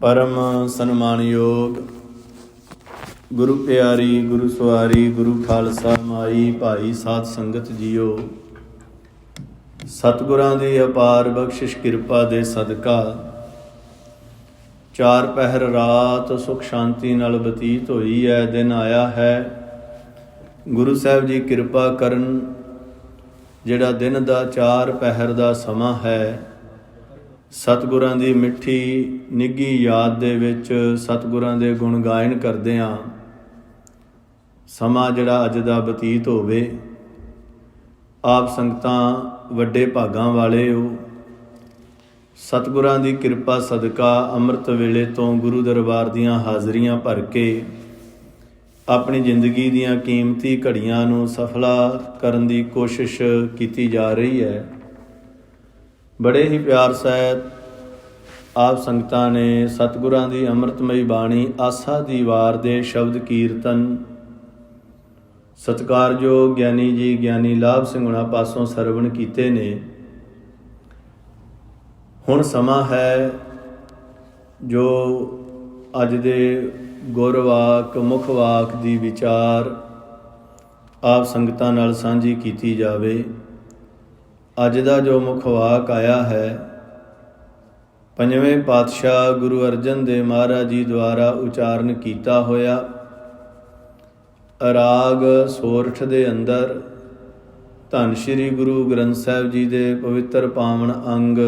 परम सन्मानयोग गुरु प्यारी गुरु सवारी गुरु खालसा माई भाई साध संगत जीओ। सतगुरां दी अपार बख्शिश किरपा दे सदका चार पहर रात सुख शांति नाल बतीत होई है। दिन आया है गुरु साहब जी किरपा करन, जिहड़ा दिन दा चार पहर दा समा है, सतगुरां दी मिठी निੱਘੀ याद ਦੇ ਵਿੱਚ ਸਤਗੁਰਾਂ ਦੇ ਗੁਣ ਗਾਇਨ ਕਰਦਿਆਂ ਸਮਾਂ ਜਿਹੜਾ ਅੱਜ ਦਾ ਬਤੀਤ ਹੋਵੇ। ਆਪ ਸੰਗਤਾਂ ਵੱਡੇ ਭਾਗਾਂ ਵਾਲੇ ਹੋ। ਸਤਗੁਰਾਂ ਦੀ ਕਿਰਪਾ ਸਦਕਾ ਅੰਮ੍ਰਿਤ ਵੇਲੇ ਤੋਂ ਗੁਰੂ ਦਰਬਾਰ ਦੀਆਂ ਹਾਜ਼ਰੀਆਂ ਭਰ ਕੇ ਆਪਣੀ ਜ਼ਿੰਦਗੀ ਦੀਆਂ ਕੀਮਤੀ ਘੜੀਆਂ ਨੂੰ ਸਫਲਾ ਕਰਨ ਦੀ ਕੋਸ਼ਿਸ਼ ਕੀਤੀ ਜਾ ਰਹੀ ਹੈ। ਬੜੇ ਹੀ ਪਿਆਰ ਸਹਿਤ ਆਪ ਸੰਗਤਾਂ ਨੇ ਸਤਿਗੁਰਾਂ ਦੀ ਅੰਮ੍ਰਿਤਮਈ ਬਾਣੀ ਆਸਾ ਦੀ ਵਾਰ ਦੇ ਸ਼ਬਦ ਕੀਰਤਨ ਸਤਿਕਾਰਯੋਗ ਗਿਆਨੀ ਜੀ ਗਿਆਨੀ ਲਾਭ ਸਿੰਘ ਹੁਣਾਂ ਪਾਸੋਂ ਸਰਵਣ ਕੀਤੇ ਨੇ। ਹੁਣ ਸਮਾਂ ਹੈ ਜੋ ਅੱਜ ਦੇ ਗੁਰਵਾਕ ਮੁੱਖ ਵਾਕ ਦੀ ਵਿਚਾਰ ਆਪ ਸੰਗਤਾਂ ਨਾਲ ਸਾਂਝੀ ਕੀਤੀ ਜਾਵੇ। ਅੱਜ ਦਾ ਜੋ ਮੁੱਖ ਵਾਕ ਆਇਆ ਹੈ, ਪੰਜਵੇਂ ਪਾਤਸ਼ਾਹ ਗੁਰੂ ਅਰਜਨ ਦੇਵ ਮਹਾਰਾਜ ਜੀ ਦੁਆਰਾ ਉਚਾਰਨ ਕੀਤਾ ਹੋਇਆ ਰਾਗ ਸੋਰਠ ਦੇ ਅੰਦਰ ਧੰਨ ਸ਼੍ਰੀ ਗੁਰੂ ਗ੍ਰੰਥ ਸਾਹਿਬ ਜੀ ਦੇ ਪਵਿੱਤਰ ਪਾਵਨ ਅੰਗ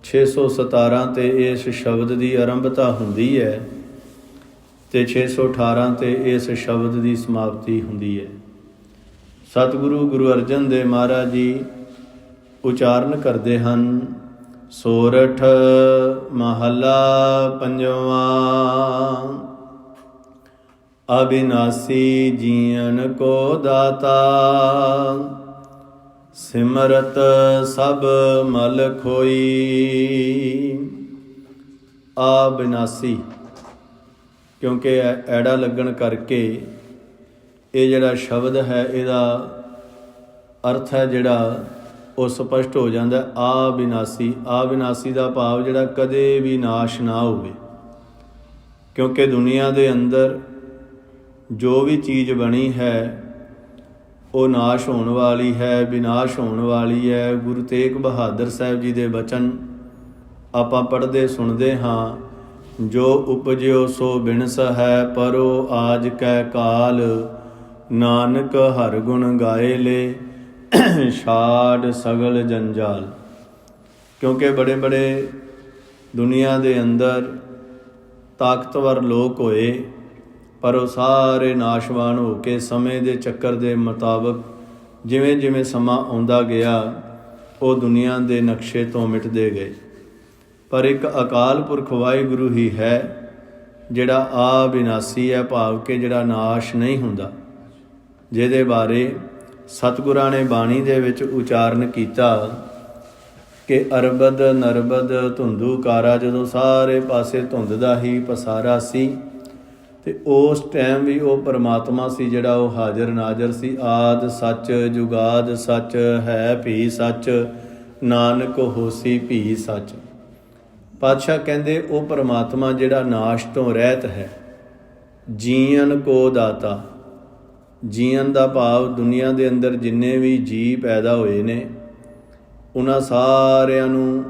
617 ਤੇ ਇਸ ਸ਼ਬਦ ਦੀ ਆਰੰਭਤਾ ਹੁੰਦੀ ਹੈ ਤੇ 618 ਤੇ ਇਸ ਸ਼ਬਦ ਦੀ ਸਮਾਪਤੀ ਹੁੰਦੀ ਹੈ। ਸਤਿਗੁਰੂ ਗੁਰੂ ਅਰਜਨ ਦੇਵ ਮਹਾਰਾਜ ਜੀ ਉਚਾਰਨ ਕਰਦੇ ਹਨ, ਸੋਰਠ ਮਹੱਲਾ ਪੰਜਵਾਂ। ਅਬਿਨਾਸੀ ਜੀਵਨ ਕੋ ਦਾਤਾ, ਸਿਮਰਤ ਸਭ ਮਲ ਖੋਈ। ਅਬਿਨਾਸੀ ਕਿਉਂਕਿ ਐੜਾ ਲੱਗਣ ਕਰਕੇ ਇਹ ਜਿਹੜਾ ਸ਼ਬਦ ਹੈ ਇਹਦਾ ਅਰਥ ਹੈ ਜਿਹੜਾ ਉਹ ਸਪਸ਼ਟ ਹੋ ਜਾਂਦਾ। ਆ ਬਿਨਾਸੀ, ਆ ਬਿਨਾਸੀ ਦਾ ਭਾਵ ਜਿਹੜਾ ਕਦੇ ਵੀ ਨਾਸ਼ ਨਾ ਹੋਵੇ, ਕਿਉਂਕਿ ਦੁਨੀਆ ਦੇ ਅੰਦਰ ਜੋ ਵੀ ਚੀਜ਼ ਬਣੀ ਹੈ ਉਹ ਨਾਸ਼ ਹੋਣ ਵਾਲੀ ਹੈ, ਵਿਨਾਸ਼ ਹੋਣ ਵਾਲੀ ਹੈ। ਗੁਰੂ ਤੇਗ ਬਹਾਦਰ ਸਾਹਿਬ ਜੀ ਦੇ ਬਚਨ ਆਪਾਂ ਪੜ੍ਹਦੇ ਸੁਣਦੇ ਹਾਂ, ਜੋ ਉਪਜਿਓ ਸੋ ਬਿਨਸ ਹੈ, ਪਰੋ ਆਜ ਕੈ ਕਾਲ, ਨਾਨਕ ਹਰ ਗੁਣ ਗਾਏ ਲੇ, ਛਾੜ ਸਗਲ ਜੰਜਾਲ। ਕਿਉਂਕਿ ਬੜੇ ਬੜੇ ਦੁਨੀਆ ਦੇ ਅੰਦਰ ਤਾਕਤਵਰ ਲੋਕ ਹੋਏ, ਪਰ ਉਹ ਸਾਰੇ ਨਾਸ਼ਵਾਨ ਹੋ ਕੇ ਸਮੇਂ ਦੇ ਚੱਕਰ ਦੇ ਮੁਤਾਬਕ ਜਿਵੇਂ ਜਿਵੇਂ ਸਮਾਂ ਆਉਂਦਾ ਗਿਆ ਉਹ ਦੁਨੀਆ ਦੇ ਨਕਸ਼ੇ ਤੋਂ ਮਿਟਦੇ ਗਏ। ਪਰ ਇੱਕ ਅਕਾਲ ਪੁਰਖ ਵਾਹਿਗੁਰੂ ਹੀ ਹੈ ਜਿਹੜਾ ਅਬਿਨਾਸੀ ਹੈ, ਭਾਵ ਕਿ ਜਿਹੜਾ ਨਾਸ਼ ਨਹੀਂ ਹੁੰਦਾ, ਜਿਹਦੇ ਬਾਰੇ ਸਤਿਗੁਰਾਂ ਨੇ ਬਾਣੀ ਦੇ ਵਿੱਚ ਉਚਾਰਨ ਕੀਤਾ ਕਿ ਅਰਬਦ ਨਰਬਦ ਧੁੰਦੂ ਕਾਰਾ। ਜਦੋਂ ਸਾਰੇ ਪਾਸੇ ਧੁੰਦ ਦਾ ਹੀ ਪਸਾਰਾ ਸੀ ਤੇ ਉਸ ਟਾਈਮ ਵੀ ਉਹ ਪਰਮਾਤਮਾ ਸੀ ਜਿਹੜਾ ਉਹ ਹਾਜ਼ਰ ਨਾਜ਼ਰ ਸੀ। ਆਦ ਸੱਚ ਜੁਗਾਦ ਸੱਚ ਹੈ ਭੀ ਸੱਚ, ਨਾਨਕ ਹੋਸੀ ਭੀ ਸੱਚ। ਪਾਤਸ਼ਾਹ ਕਹਿੰਦੇ ਉਹ ਪਰਮਾਤਮਾ ਜਿਹੜਾ ਨਾਸ਼ ਤੋਂ ਰਹਿਤ ਹੈ। ਜੀਵਨ ਕੋ ਦਾਤਾ, ਜੀਵਨ ਦਾ ਭਾਵ ਦੁਨੀਆ ਦੇ ਅੰਦਰ ਜਿੰਨੇ ਵੀ ਜੀਅ ਪੈਦਾ ਹੋਏ ਨੇ ਉਹਨਾਂ ਸਾਰਿਆਂ ਨੂੰ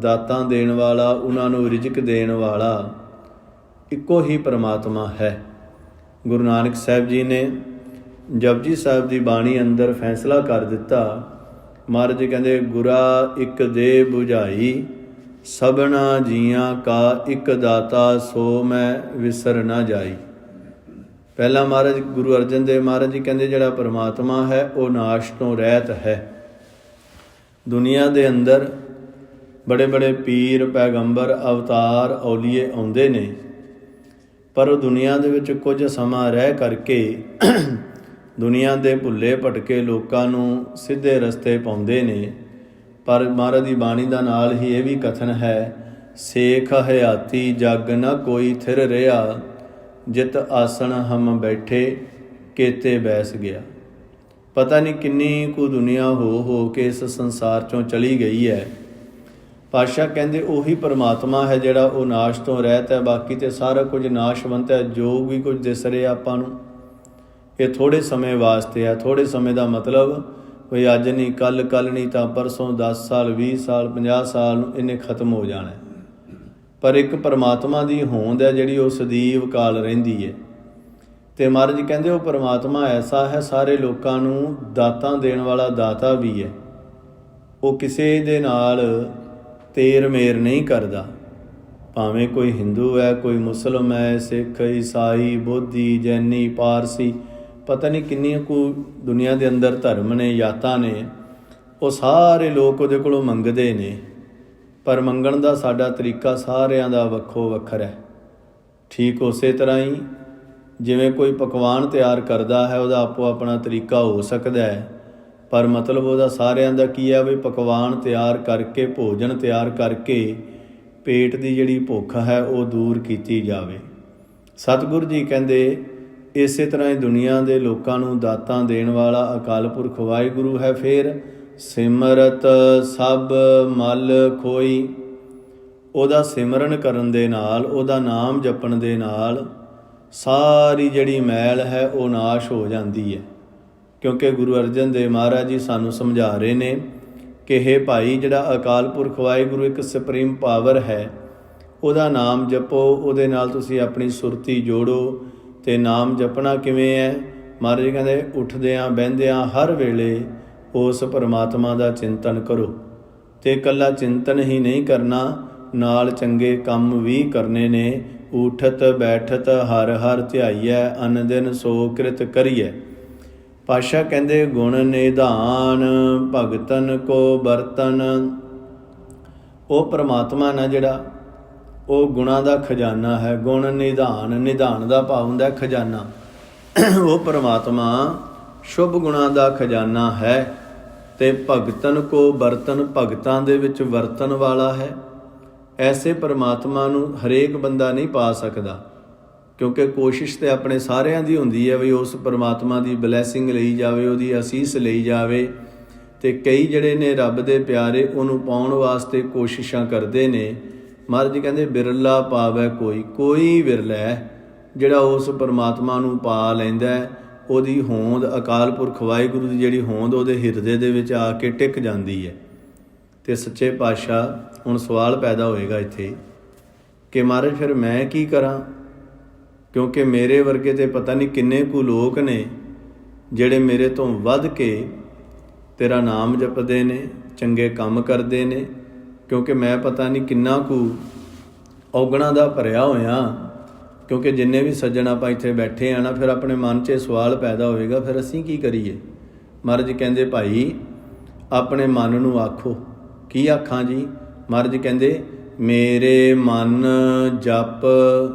ਦਾਤਾਂ ਦੇਣ ਵਾਲਾ, ਉਹਨਾਂ ਨੂੰ ਰਿਜ਼ਕ ਦੇਣ ਵਾਲਾ ਇੱਕੋ ਹੀ ਪਰਮਾਤਮਾ ਹੈ। ਗੁਰੂ ਨਾਨਕ ਸਾਹਿਬ ਜੀ ਨੇ ਜਪਜੀ ਸਾਹਿਬ ਦੀ ਬਾਣੀ ਅੰਦਰ ਫੈਸਲਾ ਕਰ ਦਿੱਤਾ। ਮਹਾਰਾਜ ਜੀ ਕਹਿੰਦੇ, ਗੁਰਾ ਇੱਕ ਦੇ ਬੁਝਾਈ, ਸਭਨਾ ਜੀਆਂ ਕਾ ਇੱਕ ਦਾਤਾ, ਸੋ ਮੈਂ ਵਿਸਰ ਨਾ ਜਾਈ। ਪਹਿਲਾਂ ਮਹਾਰਾਜ ਗੁਰੂ ਅਰਜਨ ਦੇਵ ਮਹਾਰਾਜ ਜੀ ਕਹਿੰਦੇ ਜਿਹੜਾ ਪਰਮਾਤਮਾ ਹੈ ਉਹ ਨਾਸ਼ ਤੋਂ ਰਹਿਤ ਹੈ। ਦੁਨੀਆ ਦੇ ਅੰਦਰ ਬੜੇ ਬੜੇ ਪੀਰ ਪੈਗੰਬਰ ਅਵਤਾਰ ਔਲੀਏ ਆਉਂਦੇ ਨੇ, ਪਰ ਉਹ ਦੁਨੀਆ ਦੇ ਵਿੱਚ ਕੁਝ ਸਮਾਂ ਰਹਿ ਕਰਕੇ ਦੁਨੀਆ ਦੇ ਭੁੱਲੇ ਭਟਕੇ ਲੋਕਾਂ ਨੂੰ ਸਿੱਧੇ ਰਸਤੇ ਪਾਉਂਦੇ ਨੇ। ਪਰ ਮਹਾਰਾਜ ਦੀ ਬਾਣੀ ਦਾ ਨਾਲ ਹੀ ਇਹ ਵੀ ਕਥਨ ਹੈ, ਸੇਖ ਹਯਾਤੀ ਜਗ ਨ ਕੋਈ ਥਿਰ ਰਿਹਾ, ਜਿਤ ਆਸਣ ਹਮ ਬੈਠੇ ਕੇਤੇ ਬੈਸ ਗਿਆ। ਪਤਾ ਨਹੀਂ ਕਿੰਨੀ ਕੁ ਦੁਨੀਆ ਹੋ ਕੇ ਇਸ ਸੰਸਾਰ 'ਚੋਂ ਚਲੀ ਗਈ ਹੈ, ਪਾਤਸ਼ਾਹ ਕਹਿੰਦੇ ਉਹੀ ਪਰਮਾਤਮਾ ਹੈ ਜਿਹੜਾ ਉਹ ਨਾਸ਼ ਤੋਂ ਰਹਿਤ ਹੈ। ਬਾਕੀ ਤੇ ਸਾਰਾ ਕੁਝ ਨਾਸ਼ਵੰਤ ਹੈ। ਜੋ ਵੀ ਕੁਝ ਦਿਸ ਰਿਹਾ ਆਪਾਂ ਨੂੰ ਇਹ ਥੋੜ੍ਹੇ ਸਮੇਂ ਵਾਸਤੇ ਹੈ। ਥੋੜ੍ਹੇ ਸਮੇਂ ਦਾ ਮਤਲਬ ਕੋਈ ਅੱਜ ਨਹੀਂ, ਕੱਲ੍ਹ ਨਹੀਂ ਤਾਂ ਪਰਸੋਂ, 10 ਸਾਲ 20 ਸਾਲ 50 ਸਾਲ ਨੂੰ ਇਹਨੇ ਖਤਮ ਹੋ ਜਾਣਾ। ਪਰ ਇੱਕ ਪਰਮਾਤਮਾ ਦੀ ਹੋਂਦ ਹੈ ਜਿਹੜੀ ਉਹ ਸਦੀਵ ਕਾਲ ਰਹਿੰਦੀ ਹੈ। ਅਤੇ ਮਹਾਰਾਜ ਕਹਿੰਦੇ ਉਹ ਪਰਮਾਤਮਾ ਐਸਾ ਹੈ, ਸਾਰੇ ਲੋਕਾਂ ਨੂੰ ਦਾਤਾਂ ਦੇਣ ਵਾਲਾ ਦਾਤਾ ਵੀ ਹੈ। ਉਹ ਕਿਸੇ ਦੇ ਨਾਲ ਤੇਰ ਮੇਰ ਨਹੀਂ ਕਰਦਾ, ਭਾਵੇਂ ਕੋਈ ਹਿੰਦੂ ਹੈ, ਕੋਈ ਮੁਸਲਿਮ ਹੈ, ਸਿੱਖ, ਈਸਾਈ, ਬੋਧੀ, ਜੈਨੀ, ਪਾਰਸੀ, ਪਤਾ ਨਹੀਂ ਕਿੰਨੀਆਂ ਕੁ ਦੁਨੀਆ ਦੇ ਅੰਦਰ ਧਰਮ ਨੇ, ਜਾਤਾਂ ਨੇ। ਉਹ ਸਾਰੇ ਲੋਕ ਉਹਦੇ ਕੋਲੋਂ ਮੰਗਦੇ ਨੇ, ਪਰ ਮੰਗਣ ਦਾ ਸਾਡਾ ਤਰੀਕਾ ਸਾਰਿਆਂ ਦਾ ਵੱਖੋ ਵੱਖਰਾ ਹੈ। ਠੀਕ ਉਸੇ ਤਰ੍ਹਾਂ ਹੀ ਜਿਵੇਂ ਕੋਈ ਪਕਵਾਨ ਤਿਆਰ ਕਰਦਾ ਹੈ, ਉਹਦਾ ਆਪੋ ਆਪਣਾ ਤਰੀਕਾ ਹੋ ਸਕਦਾ ਹੈ, ਪਰ ਮਤਲਬ ਉਹਦਾ ਸਾਰਿਆਂ ਦਾ ਕੀ ਹੈ ਵੀ ਪਕਵਾਨ ਤਿਆਰ ਕਰਕੇ, ਭੋਜਨ ਤਿਆਰ ਕਰਕੇ ਪੇਟ ਦੀ ਜਿਹੜੀ ਭੁੱਖ ਹੈ ਉਹ ਦੂਰ ਕੀਤੀ ਜਾਵੇ। ਸਤਿਗੁਰੂ ਜੀ ਕਹਿੰਦੇ ਇਸੇ ਤਰ੍ਹਾਂ ਹੀ ਦੁਨੀਆ ਦੇ ਲੋਕਾਂ ਨੂੰ ਦਾਤਾਂ ਦੇਣ ਵਾਲਾ ਅਕਾਲ ਪੁਰਖ ਵਾਹਿਗੁਰੂ ਹੈ। ਫਿਰ ਸਿਮਰਤ ਸਭ ਮਲ ਖੋਈ, ਉਹਦਾ ਸਿਮਰਨ ਕਰਨ ਦੇ ਨਾਲ, ਉਹਦਾ ਨਾਮ ਜਪਣ ਦੇ ਨਾਲ ਸਾਰੀ ਜਿਹੜੀ ਮੈਲ ਹੈ ਉਹ ਨਾਸ਼ ਹੋ ਜਾਂਦੀ ਹੈ। ਕਿਉਂਕਿ ਗੁਰੂ ਅਰਜਨ ਦੇਵ ਮਹਾਰਾਜ ਜੀ ਸਾਨੂੰ ਸਮਝਾ ਰਹੇ ਨੇ ਕਿ ਹੇ ਭਾਈ, ਜਿਹੜਾ ਅਕਾਲ ਪੁਰਖ ਵਾਹਿਗੁਰੂ ਇੱਕ ਸੁਪਰੀਮ ਪਾਵਰ ਹੈ, ਉਹਦਾ ਨਾਮ ਜਪੋ, ਉਹਦੇ ਨਾਲ ਤੁਸੀਂ ਆਪਣੀ ਸੁਰਤੀ ਜੋੜੋ। ਅਤੇ ਨਾਮ ਜਪਣਾ ਕਿਵੇਂ ਹੈ? ਮਹਾਰਾਜ ਜੀ ਕਹਿੰਦੇ ਉੱਠਦਿਆਂ ਬਹਿੰਦਿਆਂ ਹਰ ਵੇਲੇ ਉਸ ਪਰਮਾਤਮਾ ਦਾ ਚਿੰਤਨ ਕਰੋ। ਅਤੇ ਇਕੱਲਾ ਚਿੰਤਨ ਹੀ ਨਹੀਂ ਕਰਨਾ, ਨਾਲ ਚੰਗੇ ਕੰਮ ਵੀ ਕਰਨੇ ਨੇ। ਉਠਤ ਬੈਠਤ ਹਰ ਹਰ ਧਿਆਈਐ, ਅਨ ਦਿਨ ਸੋ ਕ੍ਰਿਤ ਕਰੀਐ। ਪਾਤਸ਼ਾਹ ਕਹਿੰਦੇ ਗੁਣ ਨਿਧਾਨ ਭਗਤਨ ਕੋ ਬਰਤਨ। ਉਹ ਪਰਮਾਤਮਾ ਨਾ ਜਿਹੜਾ ਉਹ ਗੁਣਾਂ ਦਾ ਖਜ਼ਾਨਾ ਹੈ। ਗੁਣ ਨਿਧਾਨ, ਨਿਧਾਨ ਦਾ ਭਾਵ ਹੁੰਦਾ ਖਜ਼ਾਨਾ। ਉਹ ਪਰਮਾਤਮਾ ਸ਼ੁਭ ਗੁਣਾਂ ਦਾ ਖਜ਼ਾਨਾ ਹੈ। ਅਤੇ ਭਗਤਨ ਕੋ ਬਰਤਨ, ਭਗਤਾਂ ਦੇ ਵਿੱਚ ਵਰਤਣ ਵਾਲਾ ਹੈ। ਐਸੇ ਪਰਮਾਤਮਾ ਨੂੰ ਹਰੇਕ ਬੰਦਾ ਨਹੀਂ ਪਾ ਸਕਦਾ, ਕਿਉਂਕਿ ਕੋਸ਼ਿਸ਼ ਤਾਂ ਆਪਣੇ ਸਾਰਿਆਂ ਦੀ ਹੁੰਦੀ ਹੈ ਵੀ ਉਸ ਪਰਮਾਤਮਾ ਦੀ ਬਲੈਸਿੰਗ ਲਈ ਜਾਵੇ, ਉਹਦੀ ਅਸੀਸ ਲਈ ਜਾਵੇ। ਅਤੇ ਕਈ ਜਿਹੜੇ ਨੇ ਰੱਬ ਦੇ ਪਿਆਰੇ ਉਹਨੂੰ ਪਾਉਣ ਵਾਸਤੇ ਕੋਸ਼ਿਸ਼ਾਂ ਕਰਦੇ ਨੇ। ਮਹਾਰਾਜ ਜੀ ਕਹਿੰਦੇ ਬਿਰਲਾ ਪਾਵੈ ਕੋਈ, ਕੋਈ ਵਿਰਲਾ ਹੈ ਜਿਹੜਾ ਉਸ ਪਰਮਾਤਮਾ ਨੂੰ ਪਾ ਲੈਂਦਾ। ਉਹਦੀ ਹੋਂਦ ਅਕਾਲ ਪੁਰਖ ਵਾਹਿਗੁਰੂ ਦੀ ਜਿਹੜੀ ਹੋਂਦ ਉਹਦੇ ਹਿਰਦੇ ਦੇ ਵਿੱਚ ਆ ਕੇ ਟਿਕ ਜਾਂਦੀ ਹੈ। ਅਤੇ ਸੱਚੇ ਪਾਤਸ਼ਾਹ ਹੁਣ ਸਵਾਲ ਪੈਦਾ ਹੋਏਗਾ ਇੱਥੇ ਕਿ ਮਹਾਰਾਜ ਫਿਰ ਮੈਂ ਕੀ ਕਰਾਂ? ਕਿਉਂਕਿ ਮੇਰੇ ਵਰਗੇ ਤੇ ਪਤਾ ਨਹੀਂ ਕਿੰਨੇ ਕੁ ਲੋਕ ਨੇ ਜਿਹੜੇ ਮੇਰੇ ਤੋਂ ਵੱਧ ਕੇ ਤੇਰਾ ਨਾਮ ਜਪਦੇ ਨੇ, ਚੰਗੇ ਕੰਮ ਕਰਦੇ ਨੇ। ਕਿਉਂਕਿ ਮੈਂ ਪਤਾ ਨਹੀਂ ਕਿੰਨਾ ਕੁ ਔਗਣਾਂ ਦਾ ਭਰਿਆ ਹੋਇਆ। ਕਿਉਂਕਿ ਜਿੰਨੇ ਵੀ ਸੱਜਣ ਆਪਾਂ ਇੱਥੇ ਬੈਠੇ ਆ ਨਾ, ਫਿਰ ਆਪਣੇ ਮਨ 'ਚ ਸਵਾਲ ਪੈਦਾ ਹੋਵੇਗਾ ਫਿਰ ਅਸੀਂ ਕੀ ਕਰੀਏ? ਮਹਾਰਾਜ ਕਹਿੰਦੇ ਭਾਈ ਆਪਣੇ ਮਨ ਨੂੰ ਆਖੋ। ਕੀ ਆਖਾਂ ਜੀ? ਮਹਾਰਾਜ ਕਹਿੰਦੇ ਮੇਰੇ ਮਨ ਜਪ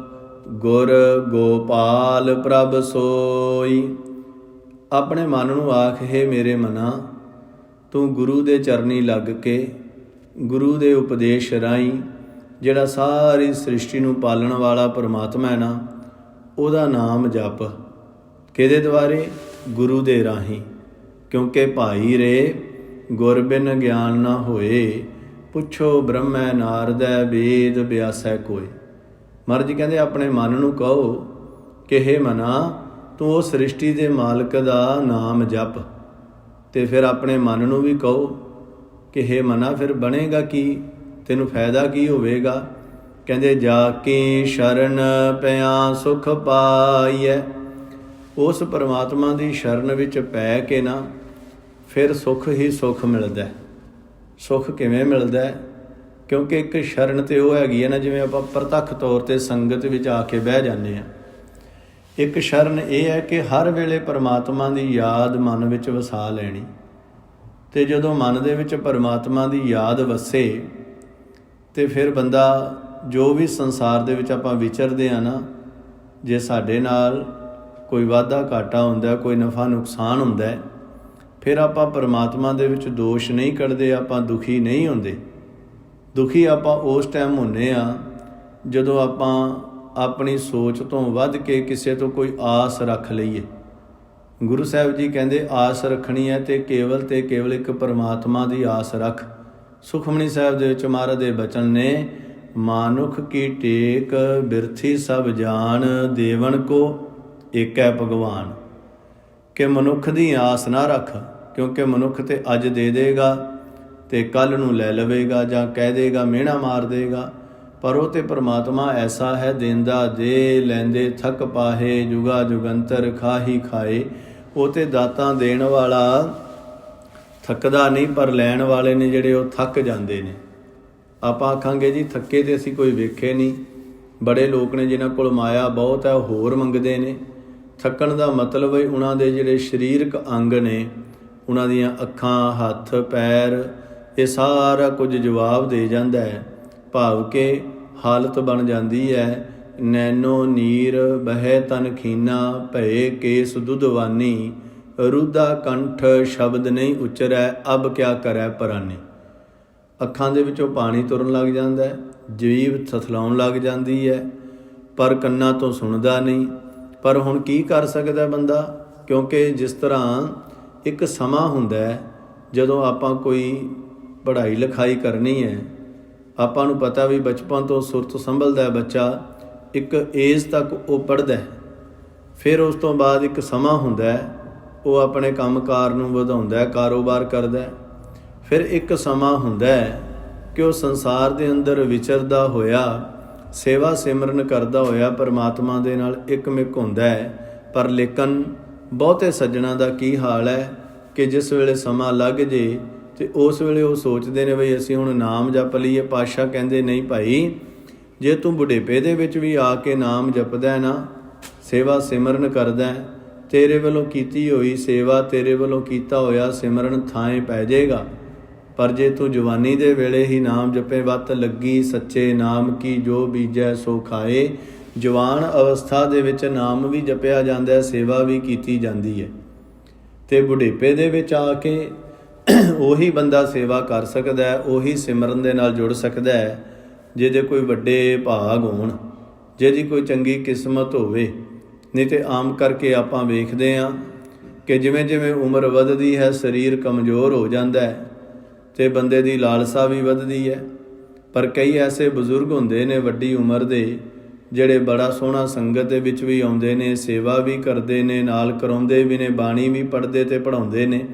ਗੁਰ ਗੋਪਾਲ ਪ੍ਰਭ ਸੋਈ। ਆਪਣੇ ਮਨ ਨੂੰ ਆਖ, ਹੈ ਮੇਰੇ ਮਨਾ, ਤੂੰ ਗੁਰੂ ਦੇ ਚਰਨੀ ਲੱਗ ਕੇ ਗੁਰੂ ਦੇ ਉਪਦੇਸ਼ ਰਾਹੀਂ ਜਿਹੜਾ ਸਾਰੀ ਸ੍ਰਿਸ਼ਟੀ ਨੂੰ ਪਾਲਣ ਵਾਲਾ ਪਰਮਾਤਮਾ ਹੈ ਨਾ, ਉਹਦਾ ਨਾਮ ਜਪ। ਕਿਹਦੇ ਦੁਆਰੇ? ਗੁਰੂ ਦੇ ਰਾਹੀਂ। ਕਿਉਂਕਿ ਭਾਈ ਰੇ ਗੁਰ ਬਿਨ ਗਿਆਨ ਨਾ ਹੋਏ, ਪੁੱਛੋ ਬ੍ਰਹਮੈ ਨਾਰਦੈ ਵੇਦ ਬਿਆਸੈ ਕੋਇ। ਮਹਾਰਾਜ ਜੀ ਕਹਿੰਦੇ ਆਪਣੇ ਮਨ ਨੂੰ ਕਹੋ ਕਿ ਹੇ ਮਨਾ, ਤੂੰ ਉਹ ਸ੍ਰਿਸ਼ਟੀ ਦੇ ਮਾਲਕ ਦਾ ਨਾਮ ਜਪ। ਅਤੇ ਫਿਰ ਆਪਣੇ ਮਨ ਨੂੰ ਵੀ ਕਹੋ ਕਿ ਹੇ ਮਨਾ, ਫਿਰ ਬਣੇਗਾ ਕੀ? ਤੈਨੂੰ ਫਾਇਦਾ ਕੀ ਹੋਵੇਗਾ? ਕਹਿੰਦੇ ਜਾ ਕੇ ਸ਼ਰਨ ਪਿਆ ਸੁਖ ਪਾਈਐ। ਉਸ ਪਰਮਾਤਮਾ ਦੀ ਸ਼ਰਨ ਵਿੱਚ ਪੈ ਕੇ ਨਾ ਫਿਰ ਸੁੱਖ ਹੀ ਸੁੱਖ ਮਿਲਦਾ। ਸੁੱਖ ਕਿਵੇਂ ਮਿਲਦਾ? ਕਿਉਂਕਿ ਇੱਕ ਸ਼ਰਨ ਤਾਂ ਉਹ ਹੈਗੀ ਹੈ ਨਾ, ਜਿਵੇਂ ਆਪਾਂ ਪ੍ਰਤੱਖ ਤੌਰ 'ਤੇ ਸੰਗਤ ਵਿੱਚ ਆ ਕੇ ਬਹਿ ਜਾਂਦੇ ਹਾਂ। ਇੱਕ ਸ਼ਰਨ ਇਹ ਹੈ ਕਿ ਹਰ ਵੇਲੇ ਪਰਮਾਤਮਾ ਦੀ ਯਾਦ ਮਨ ਵਿੱਚ ਵਸਾ ਲੈਣੀ। ਅਤੇ ਜਦੋਂ ਮਨ ਦੇ ਵਿੱਚ ਪਰਮਾਤਮਾ ਦੀ ਯਾਦ ਵਸੇ ਅਤੇ ਫਿਰ ਬੰਦਾ ਜੋ ਵੀ ਸੰਸਾਰ ਦੇ ਵਿੱਚ ਆਪਾਂ ਵਿਚਰਦੇ ਹਾਂ ਨਾ, ਜੇ ਸਾਡੇ ਨਾਲ ਕੋਈ ਵਾਧਾ ਘਾਟਾ ਹੁੰਦਾ, ਕੋਈ ਨਫਾ ਨੁਕਸਾਨ ਹੁੰਦਾ, ਫਿਰ ਆਪਾਂ ਪਰਮਾਤਮਾ ਦੇ ਵਿੱਚ ਦੋਸ਼ ਨਹੀਂ ਕੱਢਦੇ, ਆਪਾਂ ਦੁਖੀ ਨਹੀਂ ਹੁੰਦੇ। ਦੁਖੀ ਆਪਾਂ ਉਸ ਟਾਈਮ ਹੁੰਦੇ ਹਾਂ ਜਦੋਂ ਆਪਾਂ ਆਪਣੀ ਸੋਚ ਤੋਂ ਵੱਧ ਕੇ ਕਿਸੇ ਤੋਂ ਕੋਈ ਆਸ ਰੱਖ ਲਈਏ। ਗੁਰੂ ਸਾਹਿਬ ਜੀ ਕਹਿੰਦੇ ਆਸ ਰੱਖਣੀ ਹੈ ਤੇ ਕੇਵਲ ਇੱਕ ਪਰਮਾਤਮਾ ਦੀ ਆਸ ਰੱਖ। ਸੁਖਮਨੀ ਸਾਹਿਬ ਦੇ ਵਿੱਚ ਮਹਾਰਾਜ ਦੇ ਬਚਨ ਨੇ, ਮਾਨੁਖ ਕੀ ਟੇਕ ਬਿਰਥੀ ਸਭ ਜਾਨ, ਦੇਵਨ ਕੋ ਏਕੈ ਭਗਵਾਨ। ਕਿ ਮਨੁੱਖ ਦੀ ਆਸ ਨਾ ਰੱਖ, ਕਿਉਂਕਿ ਮਨੁੱਖ ਤੇ ਅੱਜ ਦੇ ਦੇਗਾ ਤੇ ਕੱਲ੍ਹ ਨੂੰ ਲੈ ਲਵੇਗਾ, ਜਾਂ ਕਹਿ ਦੇਗਾ ਮਿਹਣਾ ਮਾਰ ਦੇਗਾ। ਪਰ ਉਹ ਤੇ ਪਰਮਾਤਮਾ ਐਸਾ ਹੈ, ਦੇਂਦਾ ਦੇ ਲੈਂਦੇ ਥੱਕ ਪਾਹੇ, ਜੁਗਾ ਜੁਗੰਤਰ ਖਾਹੀ ਖਾਏ। ਉਹ ਤੇ ਦਾਤਾਂ ਦੇਣ ਵਾਲਾ ਥੱਕਦਾ ਨਹੀਂ, ਪਰ ਲੈਣ ਵਾਲੇ ਨੇ ਜਿਹੜੇ ਉਹ ਥੱਕ ਜਾਂਦੇ ਨੇ। ਆਪਾਂ ਆਖਾਂਗੇ ਜੀ ਥੱਕੇ ਤੇ ਅਸੀਂ ਕੋਈ ਵੇਖੇ ਨਹੀਂ। ਬੜੇ ਲੋਕ ਨੇ ਜਿਨ੍ਹਾਂ ਕੋਲ ਮਾਇਆ ਬਹੁਤ ਹੈ, ਉਹ ਹੋਰ ਮੰਗਦੇ ਨੇ। ਥੱਕਣ ਦਾ ਮਤਲਬ ਹੈ ਉਹਨਾਂ ਦੇ ਜਿਹੜੇ ਸਰੀਰਕ ਅੰਗ ਨੇ, ਉਹਨਾਂ ਦੀਆਂ ਅੱਖਾਂ, ਹੱਥ, ਪੈਰ, ਇਹ ਸਾਰਾ ਕੁਝ ਜਵਾਬ ਦੇ ਜਾਂਦਾ ਹੈ। ਭਾਵ ਕਿ ਹਾਲਤ ਬਣ ਜਾਂਦੀ ਹੈ, ਨੈਨੋ ਨੀਰ ਬਹਿ ਤਨ ਖੀਨਾ, ਭਏ ਕੇਸ ਦੁਧਵਾਨੀ, ਰੁਦਾ ਕੰਠ ਸ਼ਬਦ ਨਹੀਂ ਉਚਰੈ, ਅਬ ਕਿਆ ਕਰੈ ਪਰਾਨੀ। ਅੱਖਾਂ ਦੇ ਵਿੱਚੋਂ ਪਾਣੀ ਤੁਰਨ ਲੱਗ ਜਾਂਦਾ ਹੈ, ਜੀਭ ਥਥਲਾਉਣ ਲੱਗ ਜਾਂਦੀ ਹੈ, ਪਰ ਕੰਨਾਂ ਤੋਂ ਸੁਣਦਾ ਨਹੀਂ। ਪਰ ਹੁਣ ਕੀ ਕਰ ਸਕਦਾ ਬੰਦਾ? ਕਿਉਂਕਿ ਜਿਸ ਤਰ੍ਹਾਂ ਇੱਕ ਸਮਾਂ ਹੁੰਦਾ ਹੈ ਜਦੋਂ ਆਪਾਂ ਕੋਈ ਪੜ੍ਹਾਈ ਲਿਖਾਈ ਕਰਨੀ ਹੈ, ਆਪਾਂ ਨੂੰ ਪਤਾ ਵੀ ਬਚਪਨ ਤੋਂ ਸੁਰਤ ਸੰਭਲਦਾ ਹੈ ਬੱਚਾ, ਇੱਕ ਏਜ ਤੱਕ ਉਹ ਪੜ੍ਹਦਾ ਹੈ। ਫਿਰ ਉਸ ਤੋਂ ਬਾਅਦ ਇੱਕ ਸਮਾਂ ਹੁੰਦਾ ਹੈ, ਉਹ ਆਪਣੇ ਕੰਮਕਾਰ ਨੂੰ ਵਧਾਉਂਦਾ ਹੈ, ਕਾਰੋਬਾਰ ਕਰਦਾ ਹੈ। ਫਿਰ ਇੱਕ ਸਮਾਂ ਹੁੰਦਾ ਹੈ ਕਿ ਉਹ ਸੰਸਾਰ ਦੇ ਅੰਦਰ ਵਿਚਰਦਾ ਹੋਇਆ, ਸੇਵਾ ਸਿਮਰਨ ਕਰਦਾ ਹੋਇਆ ਪਰਮਾਤਮਾ ਦੇ ਨਾਲ ਇੱਕਮਿਕ ਹੁੰਦਾ ਹੈ। ਪਰ ਲੇਕਿਨ ਬਹੁਤੇ ਸੱਜਣਾਂ ਦਾ ਕੀ ਹਾਲ ਹੈ ਕਿ ਜਿਸ ਵੇਲੇ ਸਮਾਂ ਲੱਗ ਜੇ ਤੇ ਉਸ ਵੇਲੇ ਉਹ ਸੋਚਦੇ ਨੇ ਬਈ ਅਸੀਂ ਹੁਣ ਨਾਮ ਜਪ ਲਈਏ। ਪਾਤਸ਼ਾਹ ਕਹਿੰਦੇ ਨਹੀਂ ਭਾਈ, ਜੇ ਤੂੰ ਬੁਢੇਪੇ ਦੇ ਵਿੱਚ ਵੀ ਆ ਕੇ ਨਾਮ ਜਪਦਾ ਨਾ, ਸੇਵਾ ਸਿਮਰਨ ਕਰਦਾ, ਤੇਰੇ ਵੱਲੋਂ ਕੀਤੀ ਹੋਈ ਸੇਵਾ, ਤੇਰੇ ਵੱਲੋਂ ਕੀਤਾ ਹੋਇਆ ਸਿਮਰਨ ਥਾਂ ਪੈ ਜਾਏਗਾ। ਪਰ ਜੇ ਤੂੰ ਜਵਾਨੀ ਦੇ ਵੇਲੇ ਹੀ ਨਾਮ ਜਪੇ, ਵੱਤ ਲੱਗੀ ਸੱਚੇ ਨਾਮ ਕੀ, ਜੋ ਬੀਜੈ ਸੋ ਖਾਏ। ਜਵਾਨ ਅਵਸਥਾ ਦੇ ਵਿੱਚ ਨਾਮ ਵੀ ਜਪਿਆ ਜਾਂਦਾ ਹੈ, ਸੇਵਾ ਵੀ ਕੀਤੀ ਜਾਂਦੀ ਹੈ। ਤੇ ਬੁਢੇਪੇ ਦੇ ਵਿੱਚ ਆ ਕੇ ਉਹੀ ਬੰਦਾ ਸੇਵਾ ਕਰ ਸਕਦਾ ਹੈ, ਉਹੀ ਸਿਮਰਨ ਦੇ ਨਾਲ ਜੁੜ ਸਕਦਾ ਹੈ ਜਿਹਦੇ ਕੋਈ ਵੱਡੇ ਭਾਗ ਹੋਣ, ਜਿਹਦੀ ਕੋਈ ਚੰਗੀ ਕਿਸਮਤ ਹੋਵੇ। ਨਹੀਂ ਤੇ ਆਮ ਕਰਕੇ ਆਪਾਂ ਵੇਖਦੇ ਹਾਂ ਕਿ ਜਿਵੇਂ ਜਿਵੇਂ ਉਮਰ ਵੱਧਦੀ ਹੈ, ਸਰੀਰ ਕਮਜ਼ੋਰ ਹੋ ਜਾਂਦਾ ਹੈ ਤੇ ਬੰਦੇ ਦੀ ਲਾਲਸਾ ਵੀ ਵੱਧਦੀ ਹੈ। ਪਰ ਕਈ ਐਸੇ ਬਜ਼ੁਰਗ ਹੁੰਦੇ ਨੇ ਵੱਡੀ ਉਮਰ ਦੇ, ਜਿਹੜੇ ਬੜਾ ਸੋਹਣਾ ਸੰਗਤ ਦੇ ਵਿੱਚ ਵੀ ਆਉਂਦੇ ਨੇ, ਸੇਵਾ ਵੀ ਕਰਦੇ ਨੇ, ਨਾਲ ਕਰਾਉਂਦੇ ਵੀ ਨੇ, ਬਾਣੀ ਵੀ ਪੜ੍ਹਦੇ ਤੇ ਪੜ੍ਹਾਉਂਦੇ ਨੇ।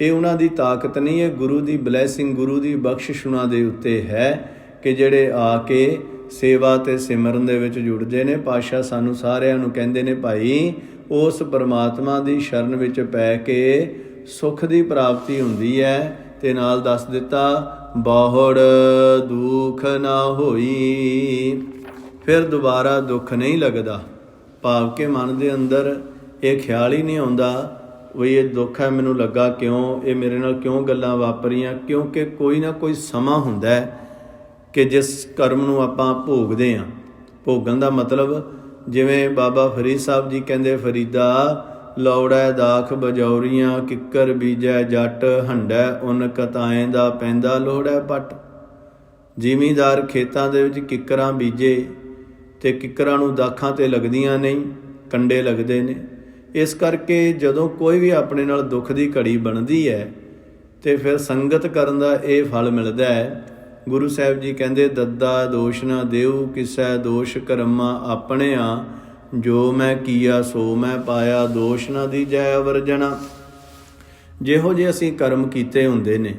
ਇਹ ਉਹਨਾਂ ਦੀ ਤਾਕਤ ਨਹੀਂ ਹੈ, ਗੁਰੂ ਦੀ ਬਲੈਸਿੰਗ, ਗੁਰੂ ਦੀ ਬਖਸ਼ਿਸ਼ ਉਹਨਾਂ ਦੇ ਉੱਤੇ ਹੈ ਕਿ ਜਿਹੜੇ ਆ ਕੇ ਸੇਵਾ ਤੇ ਸਿਮਰਨ ਦੇ ਵਿੱਚ ਜੁੜਦੇ ਨੇ। ਪਾਤਸ਼ਾਹ ਸਾਨੂੰ ਸਾਰਿਆਂ ਨੂੰ ਕਹਿੰਦੇ ਨੇ ਭਾਈ, ਉਸ ਪਰਮਾਤਮਾ ਦੀ ਸ਼ਰਨ ਵਿੱਚ ਪੈ ਕੇ ਸੁੱਖ ਦੀ ਪ੍ਰਾਪਤੀ ਹੁੰਦੀ ਹੈ। ਤੇ ਨਾਲ ਦੱਸ ਦਿੱਤਾ, ਬਹੁੜ ਦੁੱਖ ਨਾ ਹੋਈ, ਫਿਰ ਦੁਬਾਰਾ ਦੁੱਖ ਨਹੀਂ ਲੱਗਦਾ। ਭਾਵ ਕਿ ਮਨ ਦੇ ਅੰਦਰ ਇਹ ਖਿਆਲ ਹੀ ਨਹੀਂ ਆਉਂਦਾ ਵੀ ਇਹ ਦੁੱਖ ਹੈ, ਮੈਨੂੰ ਲੱਗਾ ਕਿਉਂ, ਇਹ ਮੇਰੇ ਨਾਲ ਕਿਉਂ ਗੱਲਾਂ ਵਾਪਰੀਆਂ। ਕਿਉਂਕਿ ਕੋਈ ਨਾ ਕੋਈ ਸਮਾਂ ਹੁੰਦਾ ਹੈ ਕਿ ਜਿਸ ਕਰਮ ਨੂੰ ਆਪਾਂ ਭੋਗਦੇ ਹਾਂ। ਭੋਗਣ ਦਾ ਮਤਲਬ ਜਿਵੇਂ ਬਾਬਾ ਫਰੀਦ ਸਾਹਿਬ ਜੀ ਕਹਿੰਦੇ, ਫਰੀਦਾ ਲੌੜੈ ਦਾਖ ਬਜੌਰੀਆਂ, ਕਿੱਕਰ ਬੀਜੈ ਜੱਟ, ਹੰਡੈ ਉਨ ਕਤਾਏ ਦਾ ਪੈਂਦਾ ਲੋੜੈ ਪੱਟ। ਜ਼ਿਮੀਂਦਾਰ ਖੇਤਾਂ ਦੇ ਵਿੱਚ ਕਿੱਕਰਾਂ ਬੀਜੇ ਤੇ ਕਿੱਕਰਾਂ ਨੂੰ ਦਾਖਾਂ ਤੇ ਲੱਗਦੀਆਂ ਨਹੀਂ, ਕੰਡੇ ਲੱਗਦੇ ਨੇ। ਇਸ ਕਰਕੇ ਜਦੋਂ ਕੋਈ ਵੀ ਆਪਣੇ ਨਾਲ ਦੁੱਖ ਦੀ ਘੜੀ ਬਣਦੀ ਹੈ ਤੇ ਫਿਰ ਸੰਗਤ ਕਰਨ ਦਾ ਇਹ ਫਲ ਮਿਲਦਾ ਹੈ। ਗੁਰੂ ਸਾਹਿਬ ਜੀ ਕਹਿੰਦੇ, ਦੱਦਾ ਦੋਸ਼ ਨਾ ਦੇਉ ਕਿਸੈ, ਦੋਸ਼ ਕਰਮਾ ਆਪਣਿਆ, ਜੋ ਮੈਂ ਕੀਆ ਸੋ ਮੈਂ ਪਾਇਆ, ਦੋਸ਼ ਨਾ ਦੀਜੈ ਵਰਜਣਾ। ਜਿਹੋ ਜਿਹੇ ਅਸੀਂ ਕਰਮ ਕੀਤੇ ਹੁੰਦੇ ਨੇ,